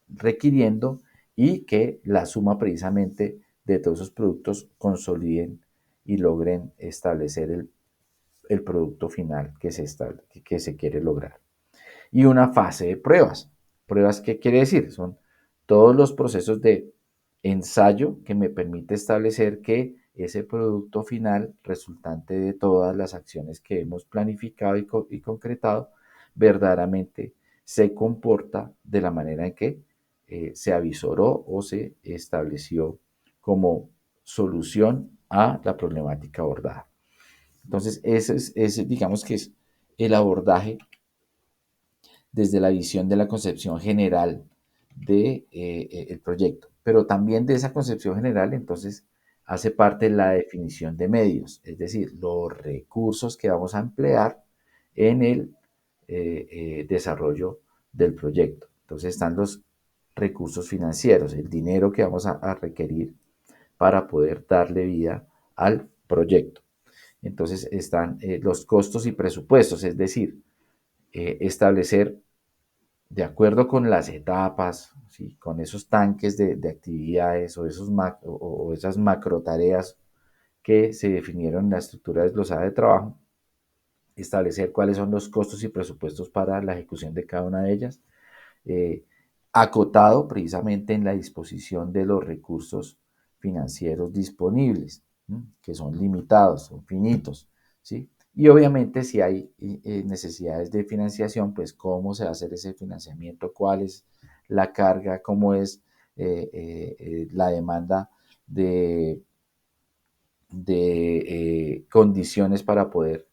requiriendo y que la suma precisamente de todos esos productos consoliden y logren establecer el producto final que se quiere lograr. Y una fase de pruebas. ¿Pruebas qué quiere decir? Son todos los procesos de ensayo que me permite establecer que ese producto final, resultante de todas las acciones que hemos planificado y concretado, verdaderamente se comporta de la manera en que se avisoró o se estableció como solución a la problemática abordada. Entonces, ese digamos que es el abordaje desde la visión de la concepción general del el proyecto. Pero también de esa concepción general, entonces, hace parte la definición de medios, es decir, los recursos que vamos a emplear en el desarrollo del proyecto. Entonces están los recursos financieros, el dinero que vamos a requerir para poder darle vida al proyecto. Entonces están los costos y presupuestos, es decir, establecer de acuerdo con las etapas, ¿sí? Con esos tanques de actividades o, o esas macro tareas que se definieron en la estructura desglosada de trabajo, establecer cuáles son los costos y presupuestos para la ejecución de cada una de ellas, eh, acotado precisamente en la disposición de los recursos financieros disponibles, ¿sí? Que son limitados, son finitos, ¿sí? Y obviamente si hay necesidades de financiación, pues cómo se va a hacer ese financiamiento, cuál es la carga, cómo es la demanda de, de condiciones para poder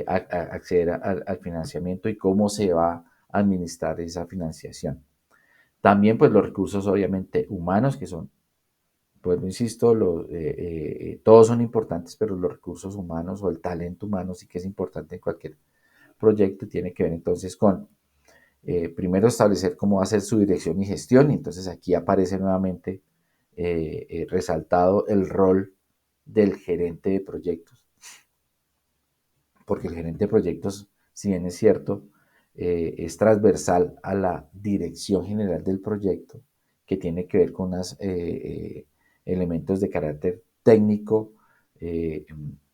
acceder al financiamiento y cómo se va a administrar esa financiación. También pues los recursos obviamente humanos que son, pues insisto, todos son importantes, pero los recursos humanos o el talento humano sí que es importante en cualquier proyecto. Tiene que ver entonces con primero establecer cómo va a ser su dirección y gestión. Y entonces aquí aparece nuevamente resaltado el rol del gerente de proyectos, porque el gerente de proyectos, si bien es cierto, es transversal a la dirección general del proyecto, que tiene que ver con unos elementos de carácter técnico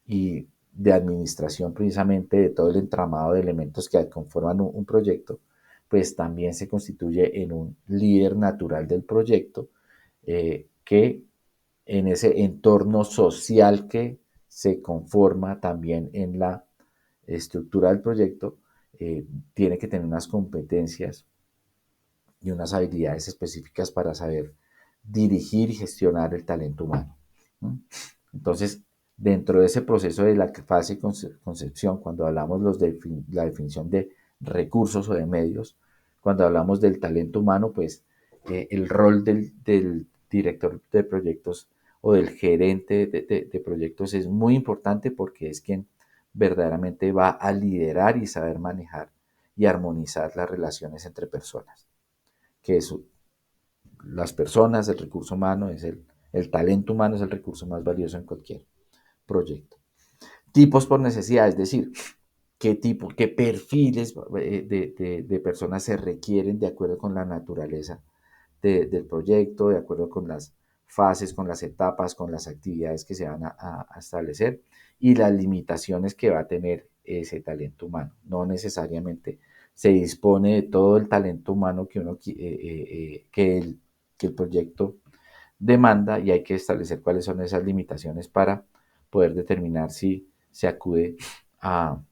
y de administración precisamente de todo el entramado de elementos que conforman un proyecto, pues también se constituye en un líder natural del proyecto que en ese entorno social que se conforma también en la estructura del proyecto, tiene que tener unas competencias y unas habilidades específicas para saber dirigir y gestionar el talento humano. ¿No? Entonces, dentro de ese proceso de la fase de concepción, cuando hablamos de la definición de recursos o de medios, cuando hablamos del talento humano, pues el rol del director de proyectos o del gerente de proyectos es muy importante porque es quien verdaderamente va a liderar y saber manejar y armonizar las relaciones entre personas, que es las personas, el recurso humano, el talento humano es el recurso más valioso en cualquier proyecto. Tipos por necesidad, es decir, qué perfiles de personas se requieren de acuerdo con la naturaleza del proyecto, de acuerdo con las fases, con las etapas, con las actividades que se van a establecer y las limitaciones que va a tener ese talento humano. No necesariamente se dispone de todo el talento humano que el proyecto demanda y hay que establecer cuáles son esas limitaciones para poder determinar si se acude a,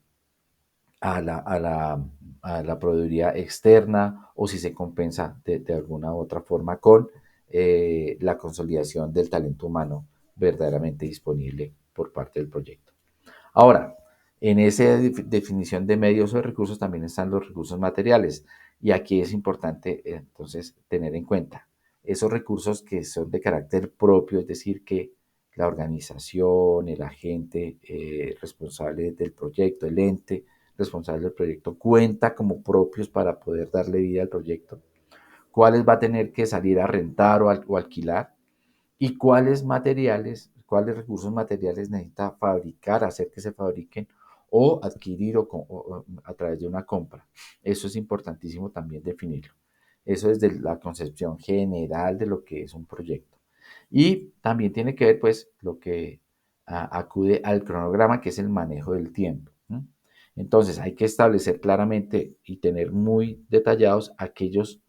a la, a la, a la proveeduría externa o si se compensa de alguna u otra forma con la consolidación del talento humano verdaderamente disponible por parte del proyecto. Ahora, en esa definición de medios o de recursos también están los recursos materiales y aquí es importante entonces tener en cuenta esos recursos que son de carácter propio, es decir, que la organización, el agente responsable del proyecto, el ente responsable del proyecto cuenta como propios para poder darle vida al proyecto, cuáles va a tener que salir a rentar o alquilar y cuáles recursos materiales necesita fabricar, hacer que se fabriquen o adquirir o a través de una compra. Eso es importantísimo también definirlo. Eso es de la concepción general de lo que es un proyecto. Y también tiene que ver, pues, lo que acude al cronograma, que es el manejo del tiempo. ¿No? Entonces, hay que establecer claramente y tener muy detallados aquellos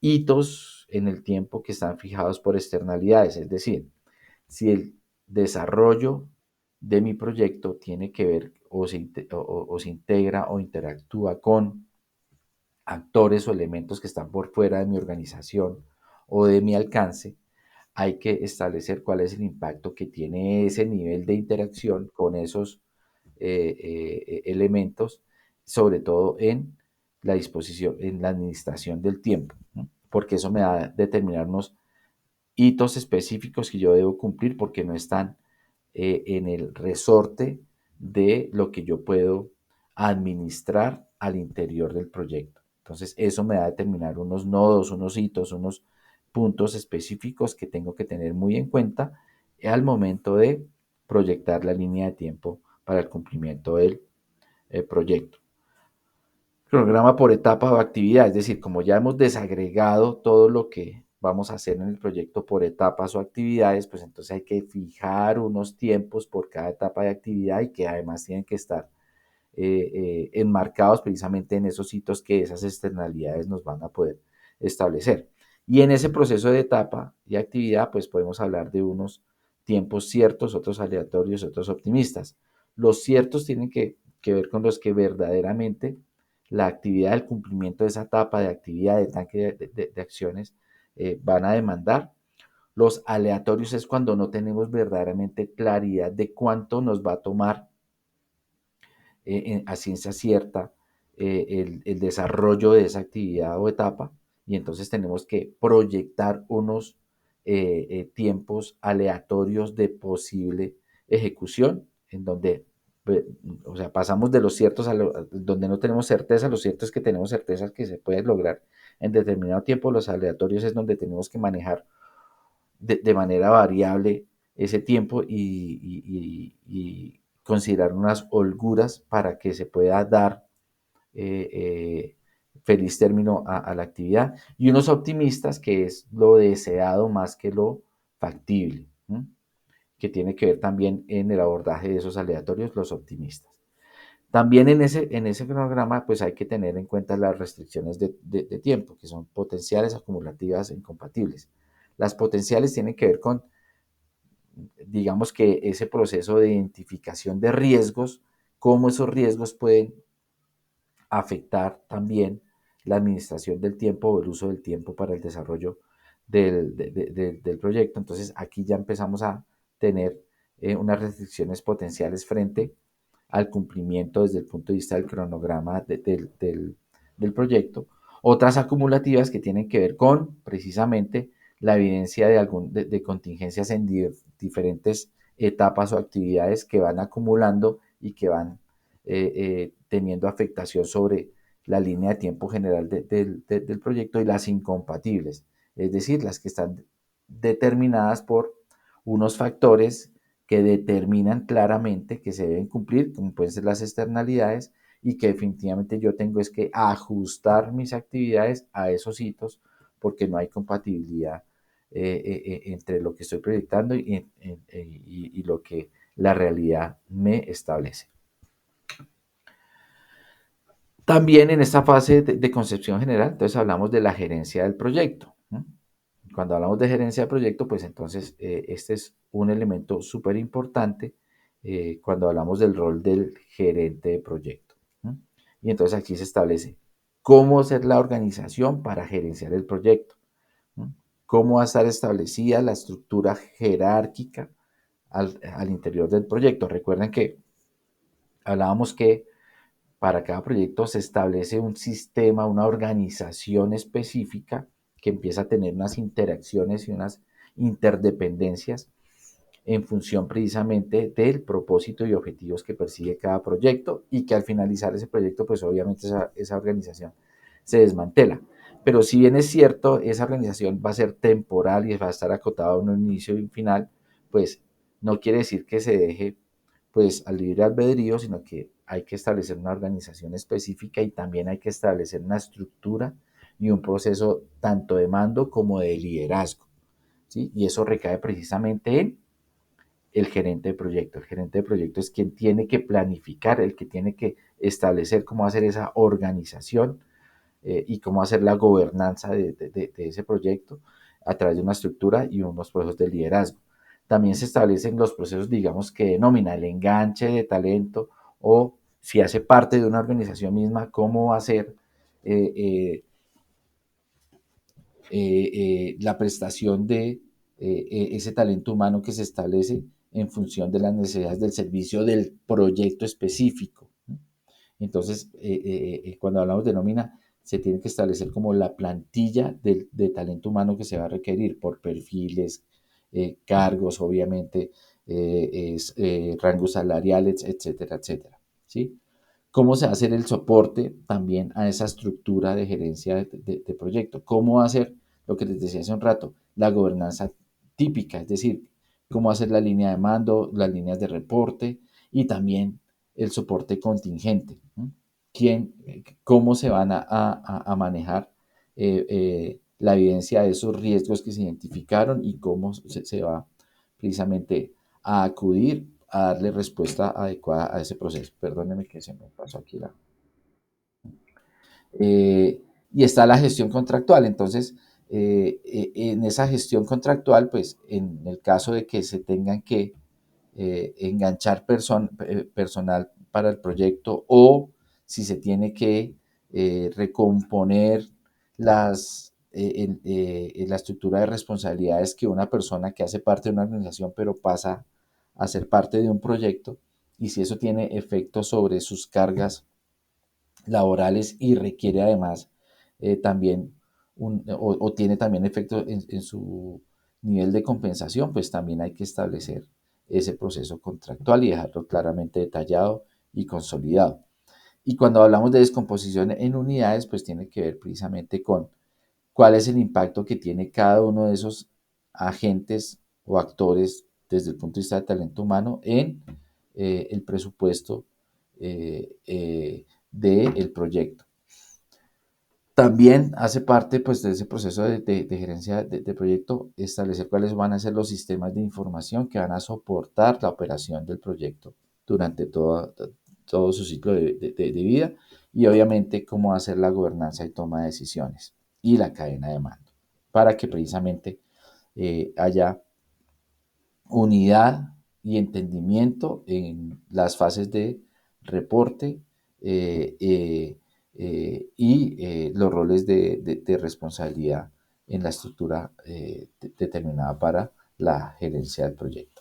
hitos en el tiempo que están fijados por externalidades, es decir, si el desarrollo de mi proyecto tiene que ver o se integra o interactúa con actores o elementos que están por fuera de mi organización o de mi alcance, hay que establecer cuál es el impacto que tiene ese nivel de interacción con esos elementos, sobre todo en la disposición, en la administración del tiempo, ¿no? Porque eso me va a determinar unos hitos específicos que yo debo cumplir porque no están en el resorte de lo que yo puedo administrar al interior del proyecto. Entonces, eso me va a determinar unos nodos, unos hitos, unos puntos específicos que tengo que tener muy en cuenta al momento de proyectar la línea de tiempo para el cumplimiento del proyecto. Cronograma por etapa o actividad, es decir, como ya hemos desagregado todo lo que vamos a hacer en el proyecto por etapas o actividades, pues entonces hay que fijar unos tiempos por cada etapa de actividad y que además tienen que estar enmarcados precisamente en esos hitos que esas externalidades nos van a poder establecer. Y en ese proceso de etapa y actividad, pues podemos hablar de unos tiempos ciertos, otros aleatorios, otros optimistas. Los ciertos tienen que ver con los que verdaderamente la actividad, el cumplimiento de esa etapa de actividad, de tanque de acciones, van a demandar. Los aleatorios es cuando no tenemos verdaderamente claridad de cuánto nos va a tomar a ciencia cierta el desarrollo de esa actividad o etapa, y entonces tenemos que proyectar unos tiempos aleatorios de posible ejecución, en donde, o sea, pasamos de los ciertos a donde no tenemos certeza. Lo cierto es que tenemos certezas que se pueden lograr en determinado tiempo. Los aleatorios es donde tenemos que manejar de manera variable ese tiempo y considerar unas holguras para que se pueda dar eh, eh, feliz término a la actividad, y unos optimistas, que es lo deseado más que lo factible, ¿sí? Que tiene que ver también en el abordaje de esos aleatorios, los optimistas. También en ese cronograma pues hay que tener en cuenta las restricciones de tiempo, que son potenciales, acumulativas e incompatibles. Las potenciales tienen que ver con, digamos, que ese proceso de identificación de riesgos, cómo esos riesgos pueden afectar también la administración del tiempo o el uso del tiempo para el desarrollo del proyecto. Entonces aquí ya empezamos a tener unas restricciones potenciales frente al cumplimiento desde el punto de vista del cronograma del proyecto. Otras acumulativas que tienen que ver con precisamente la evidencia de contingencias en diferentes etapas o actividades que van acumulando y que van teniendo afectación sobre la línea de tiempo general del proyecto, y las incompatibles, es decir, las que están determinadas por unos factores que determinan claramente que se deben cumplir, como pueden ser las externalidades, y que definitivamente yo tengo es que ajustar mis actividades a esos hitos porque no hay compatibilidad entre lo que estoy proyectando y lo que la realidad me establece. También en esta fase de concepción general, entonces hablamos de la gerencia del proyecto, ¿no? Cuando hablamos de gerencia de proyecto, pues entonces este es un elemento súper importante cuando hablamos del rol del gerente de proyecto, ¿no? Y entonces aquí se establece cómo hacer la organización para gerenciar el proyecto, ¿no? Cómo va a estar establecida la estructura jerárquica al interior del proyecto. Recuerden que hablábamos que para cada proyecto se establece un sistema, una organización específica que empieza a tener unas interacciones y unas interdependencias en función precisamente del propósito y objetivos que persigue cada proyecto, y que al finalizar ese proyecto, pues obviamente esa organización se desmantela. Pero si bien es cierto, esa organización va a ser temporal y va a estar acotada a un inicio y un final, pues no quiere decir que se deje pues al libre albedrío, sino que hay que establecer una organización específica y también hay que establecer una estructura y un proceso tanto de mando como de liderazgo, ¿sí? Y eso recae precisamente en el gerente de proyecto. El gerente de proyecto es quien tiene que planificar, el que tiene que establecer cómo hacer esa organización y cómo hacer la gobernanza de ese proyecto a través de una estructura y unos procesos de liderazgo. También se establecen los procesos, digamos, que denomina el enganche de talento, o si hace parte de una organización misma, cómo va a ser eh, la prestación de ese talento humano que se establece en función de las necesidades del servicio del proyecto específico. Entonces, cuando hablamos de nómina, se tiene que establecer como la plantilla de talento humano que se va a requerir por perfiles, cargos, obviamente, rangos salariales, etcétera, etcétera. ¿Sí? ¿Cómo se va a hacer el soporte también a esa estructura de gerencia de proyecto? ¿Cómo hacer lo que les decía hace un rato? La gobernanza típica, es decir, cómo hacer la línea de mando, las líneas de reporte y también el soporte contingente. ¿No? ¿Cómo se van a manejar la evidencia de esos riesgos que se identificaron y cómo se va precisamente a acudir a darle respuesta adecuada a ese proceso? Perdónenme que se me pasó aquí la... Y está la gestión contractual. Entonces, en esa gestión contractual, pues en el caso de que se tengan que enganchar personal para el proyecto o si se tiene que recomponer la estructura de responsabilidades que una persona que hace parte de una organización pero pasa a ser parte de un proyecto y si eso tiene efectos sobre sus cargas laborales y requiere además también o tiene también efecto en su nivel de compensación, pues también hay que establecer ese proceso contractual y dejarlo claramente detallado y consolidado. Y cuando hablamos de descomposición en unidades, pues tiene que ver precisamente con cuál es el impacto que tiene cada uno de esos agentes o actores desde el punto de vista de talento humano en el presupuesto del proyecto. También hace parte pues, de ese proceso de gerencia de proyecto establecer cuáles van a ser los sistemas de información que van a soportar la operación del proyecto durante todo su ciclo de vida y obviamente cómo hacer la gobernanza y toma de decisiones y la cadena de mando para que precisamente haya unidad y entendimiento en las fases de reporte eh, eh, y los roles de responsabilidad en la estructura determinada para la gerencia del proyecto.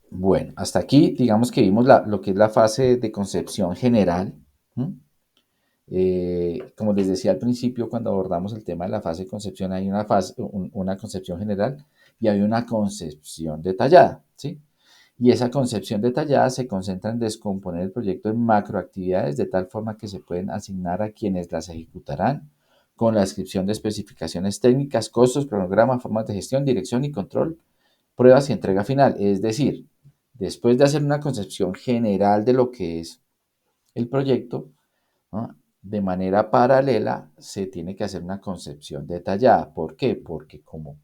Bueno, hasta aquí digamos que vimos lo que es la fase de concepción general. Como les decía al principio, cuando abordamos el tema de la fase de concepción, hay una concepción general y hay una concepción detallada, ¿sí? Y esa concepción detallada se concentra en descomponer el proyecto en macroactividades de tal forma que se pueden asignar a quienes las ejecutarán con la descripción de especificaciones técnicas, costos, cronograma, formas de gestión, dirección y control, pruebas y entrega final. Es decir, después de hacer una concepción general de lo que es el proyecto, ¿no? De manera paralela se tiene que hacer una concepción detallada. ¿Por qué? Porque como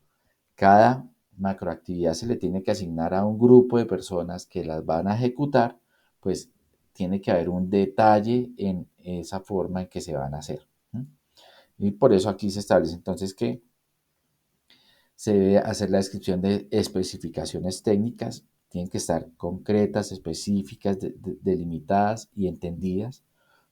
cada macroactividad se le tiene que asignar a un grupo de personas que las van a ejecutar, pues tiene que haber un detalle en esa forma en que se van a hacer. Y por eso aquí se establece entonces que se debe hacer la descripción de especificaciones técnicas, tienen que estar concretas, específicas, delimitadas y entendidas.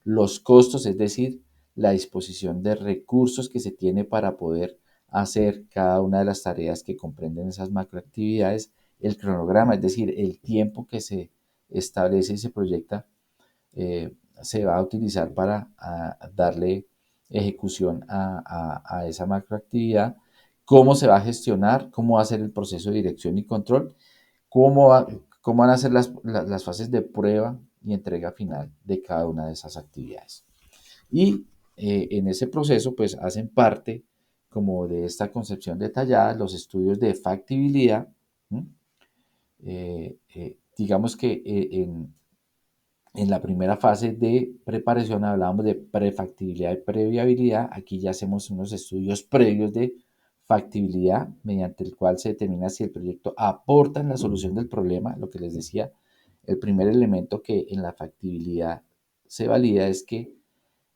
Los costos, es decir, la disposición de recursos que se tiene para poder hacer cada una de las tareas que comprenden esas macroactividades, el cronograma, es decir, el tiempo que se establece y se proyecta, se va a utilizar para darle ejecución a esa macroactividad, cómo se va a gestionar, cómo va a ser el proceso de dirección y control, cómo van a ser las fases de prueba y entrega final de cada una de esas actividades. Y en ese proceso, pues hacen parte como de esta concepción detallada los estudios de factibilidad. Digamos que en la primera fase de preparación hablábamos de prefactibilidad y previabilidad. Aquí ya hacemos unos estudios previos de factibilidad, mediante el cual se determina si el proyecto aporta en la solución del problema. Lo que les decía, el primer elemento que en la factibilidad se valida es que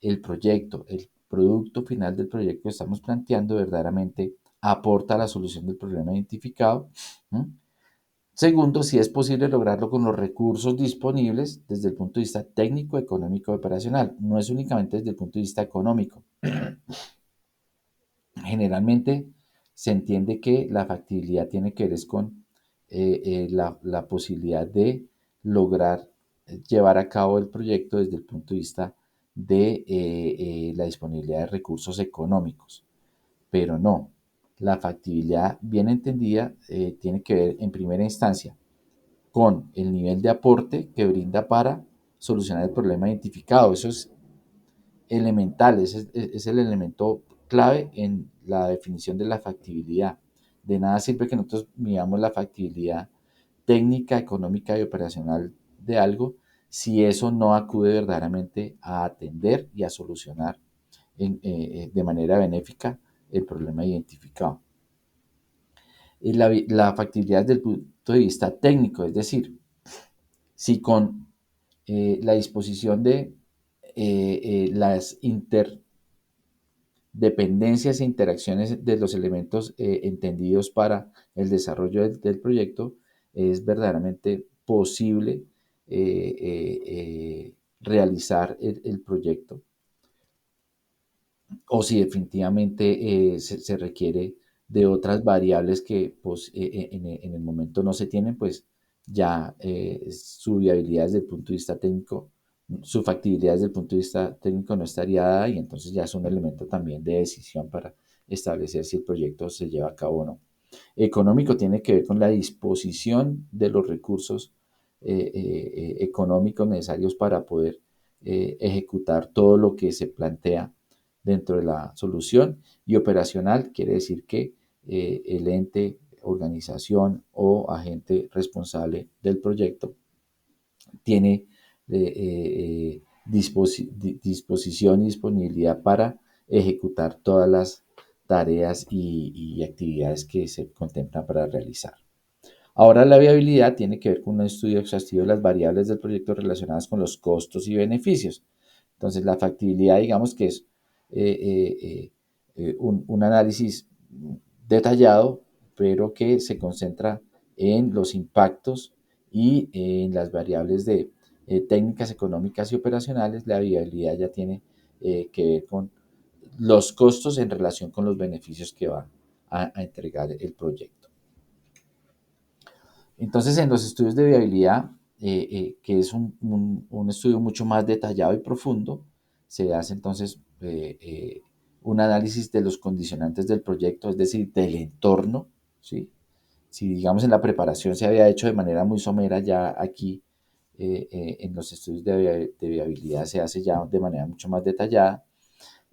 el proyecto, el producto final del proyecto que estamos planteando verdaderamente aporta a la solución del problema identificado. Segundo, si es posible lograrlo con los recursos disponibles desde el punto de vista técnico, económico y operacional. No es únicamente desde el punto de vista económico. Generalmente se entiende que la factibilidad tiene que ver es con la posibilidad de lograr llevar a cabo el proyecto desde el punto de vista de la disponibilidad de recursos económicos. Pero no, la factibilidad bien entendida tiene que ver en primera instancia con el nivel de aporte que brinda para solucionar el problema identificado. Eso es elemental, es el elemento clave en la definición de la factibilidad. De nada sirve que nosotros midamos la factibilidad técnica, económica y operacional de algo si eso no acude verdaderamente a atender y a solucionar de manera benéfica el problema identificado. La factibilidad desde el punto de vista técnico, es decir, si con la disposición de las interdependencias e interacciones de los elementos entendidos para el desarrollo del proyecto, es verdaderamente posible realizar el proyecto, o si definitivamente se requiere de otras variables que pues, en el momento no se tienen, pues ya su viabilidad desde el punto de vista técnico, su factibilidad desde el punto de vista técnico no estaría dada, y entonces ya es un elemento también de decisión para establecer si el proyecto se lleva a cabo o no. Económico tiene que ver con la disposición de los recursos económicos necesarios para poder ejecutar todo lo que se plantea dentro de la solución, y operacional quiere decir que el ente, organización o agente responsable del proyecto tiene disposición y disponibilidad para ejecutar todas las tareas y actividades que se contemplan para realizar. Ahora, la viabilidad tiene que ver con un estudio exhaustivo de las variables del proyecto relacionadas con los costos y beneficios. Entonces, la factibilidad, digamos que es un análisis detallado, pero que se concentra en los impactos y en las variables de técnicas económicas y operacionales. La viabilidad ya tiene que ver con los costos en relación con los beneficios que va a entregar el proyecto. Entonces, en los estudios de viabilidad, que es un estudio mucho más detallado y profundo, se hace entonces un análisis de los condicionantes del proyecto, es decir, del entorno, ¿sí? Si digamos en la preparación se había hecho de manera muy somera, ya aquí en los estudios de viabilidad se hace ya de manera mucho más detallada.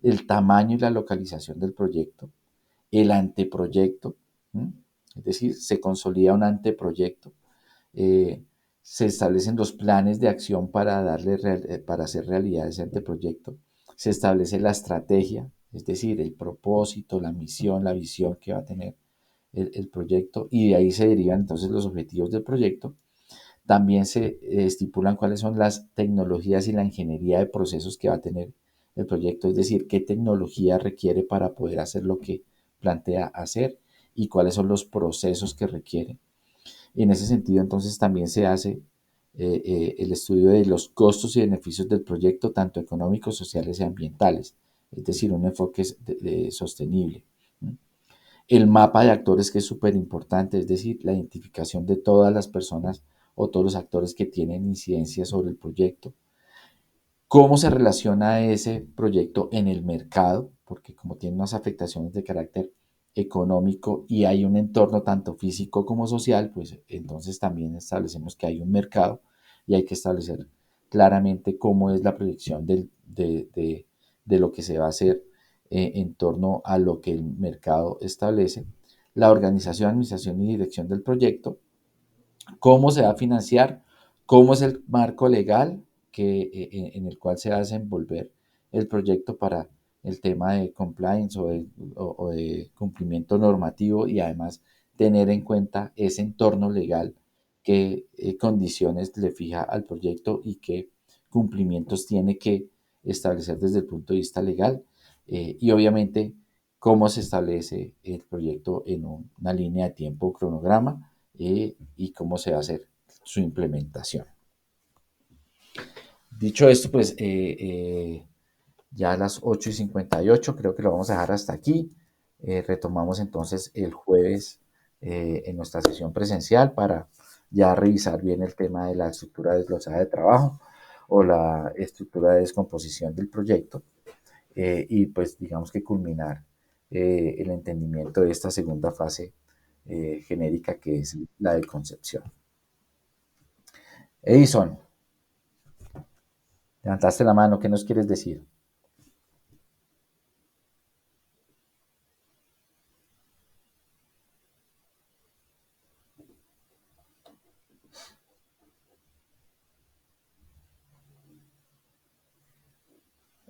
El tamaño y la localización del proyecto, el anteproyecto, ¿m? Es decir, se consolida un anteproyecto, eh, se establecen los planes de acción para hacer realidad ese anteproyecto, se establece la estrategia, es decir, el propósito, la misión, la visión que va a tener el proyecto, y de ahí se derivan entonces los objetivos del proyecto. También se estipulan cuáles son las tecnologías y la ingeniería de procesos que va a tener el proyecto, es decir, qué tecnología requiere para poder hacer lo que plantea hacer y cuáles son los procesos que requiere. Y en ese sentido, entonces, también se hace el estudio de los costos y beneficios del proyecto, tanto económicos, sociales y ambientales, es decir, un enfoque sostenible. El mapa de actores, que es súper importante, es decir, la identificación de todas las personas o todos los actores que tienen incidencia sobre el proyecto. ¿Cómo se relaciona ese proyecto en el mercado? Porque como tiene unas afectaciones de carácter económico y hay un entorno tanto físico como social, pues entonces también establecemos que hay un mercado y hay que establecer claramente cómo es la proyección de lo que se va a hacer en torno a lo que el mercado establece. La organización, administración y dirección del proyecto, cómo se va a financiar, cómo es el marco legal en el cual se va a desenvolver el proyecto para el tema de compliance o de cumplimiento normativo, y además tener en cuenta ese entorno legal, qué condiciones le fija al proyecto y qué cumplimientos tiene que establecer desde el punto de vista legal, y obviamente cómo se establece el proyecto en una línea de tiempo, cronograma, y cómo se va a hacer su implementación. Dicho esto, pues ya a las 8:58 creo que lo vamos a dejar hasta aquí. Retomamos entonces el jueves en nuestra sesión presencial para ya revisar bien el tema de la estructura desglosada de trabajo o la estructura de descomposición del proyecto y pues digamos que culminar el entendimiento de esta segunda fase genérica que es la de concepción. Edison, levantaste la mano, ¿qué nos quieres decir?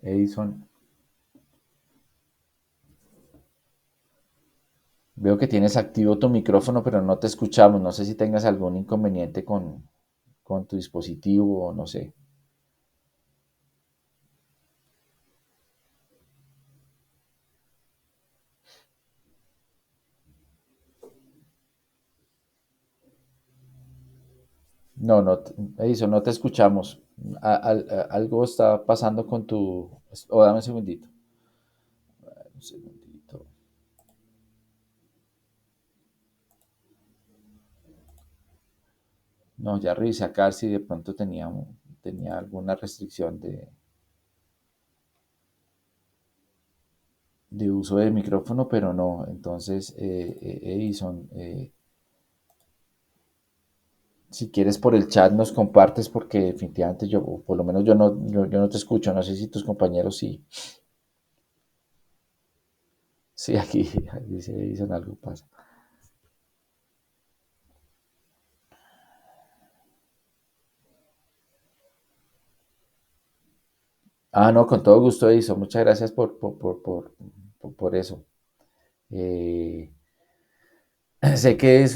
Edison, veo que tienes activo tu micrófono, pero no te escuchamos. No sé si tengas algún inconveniente con tu dispositivo o no sé. No, no, Edison, no te escuchamos. Algo está pasando con tu... O dame un segundito. Un segundito. No, ya revisé acá si de pronto tenía alguna restricción de uso de micrófono, pero no. Entonces, Edison, si quieres por el chat nos compartes porque definitivamente yo, o por lo menos yo no te escucho. No sé si tus compañeros sí. Sí, aquí dice Edison algo pasa. Ah, no, con todo gusto, Edison. Muchas gracias por eso. Eh, sé que es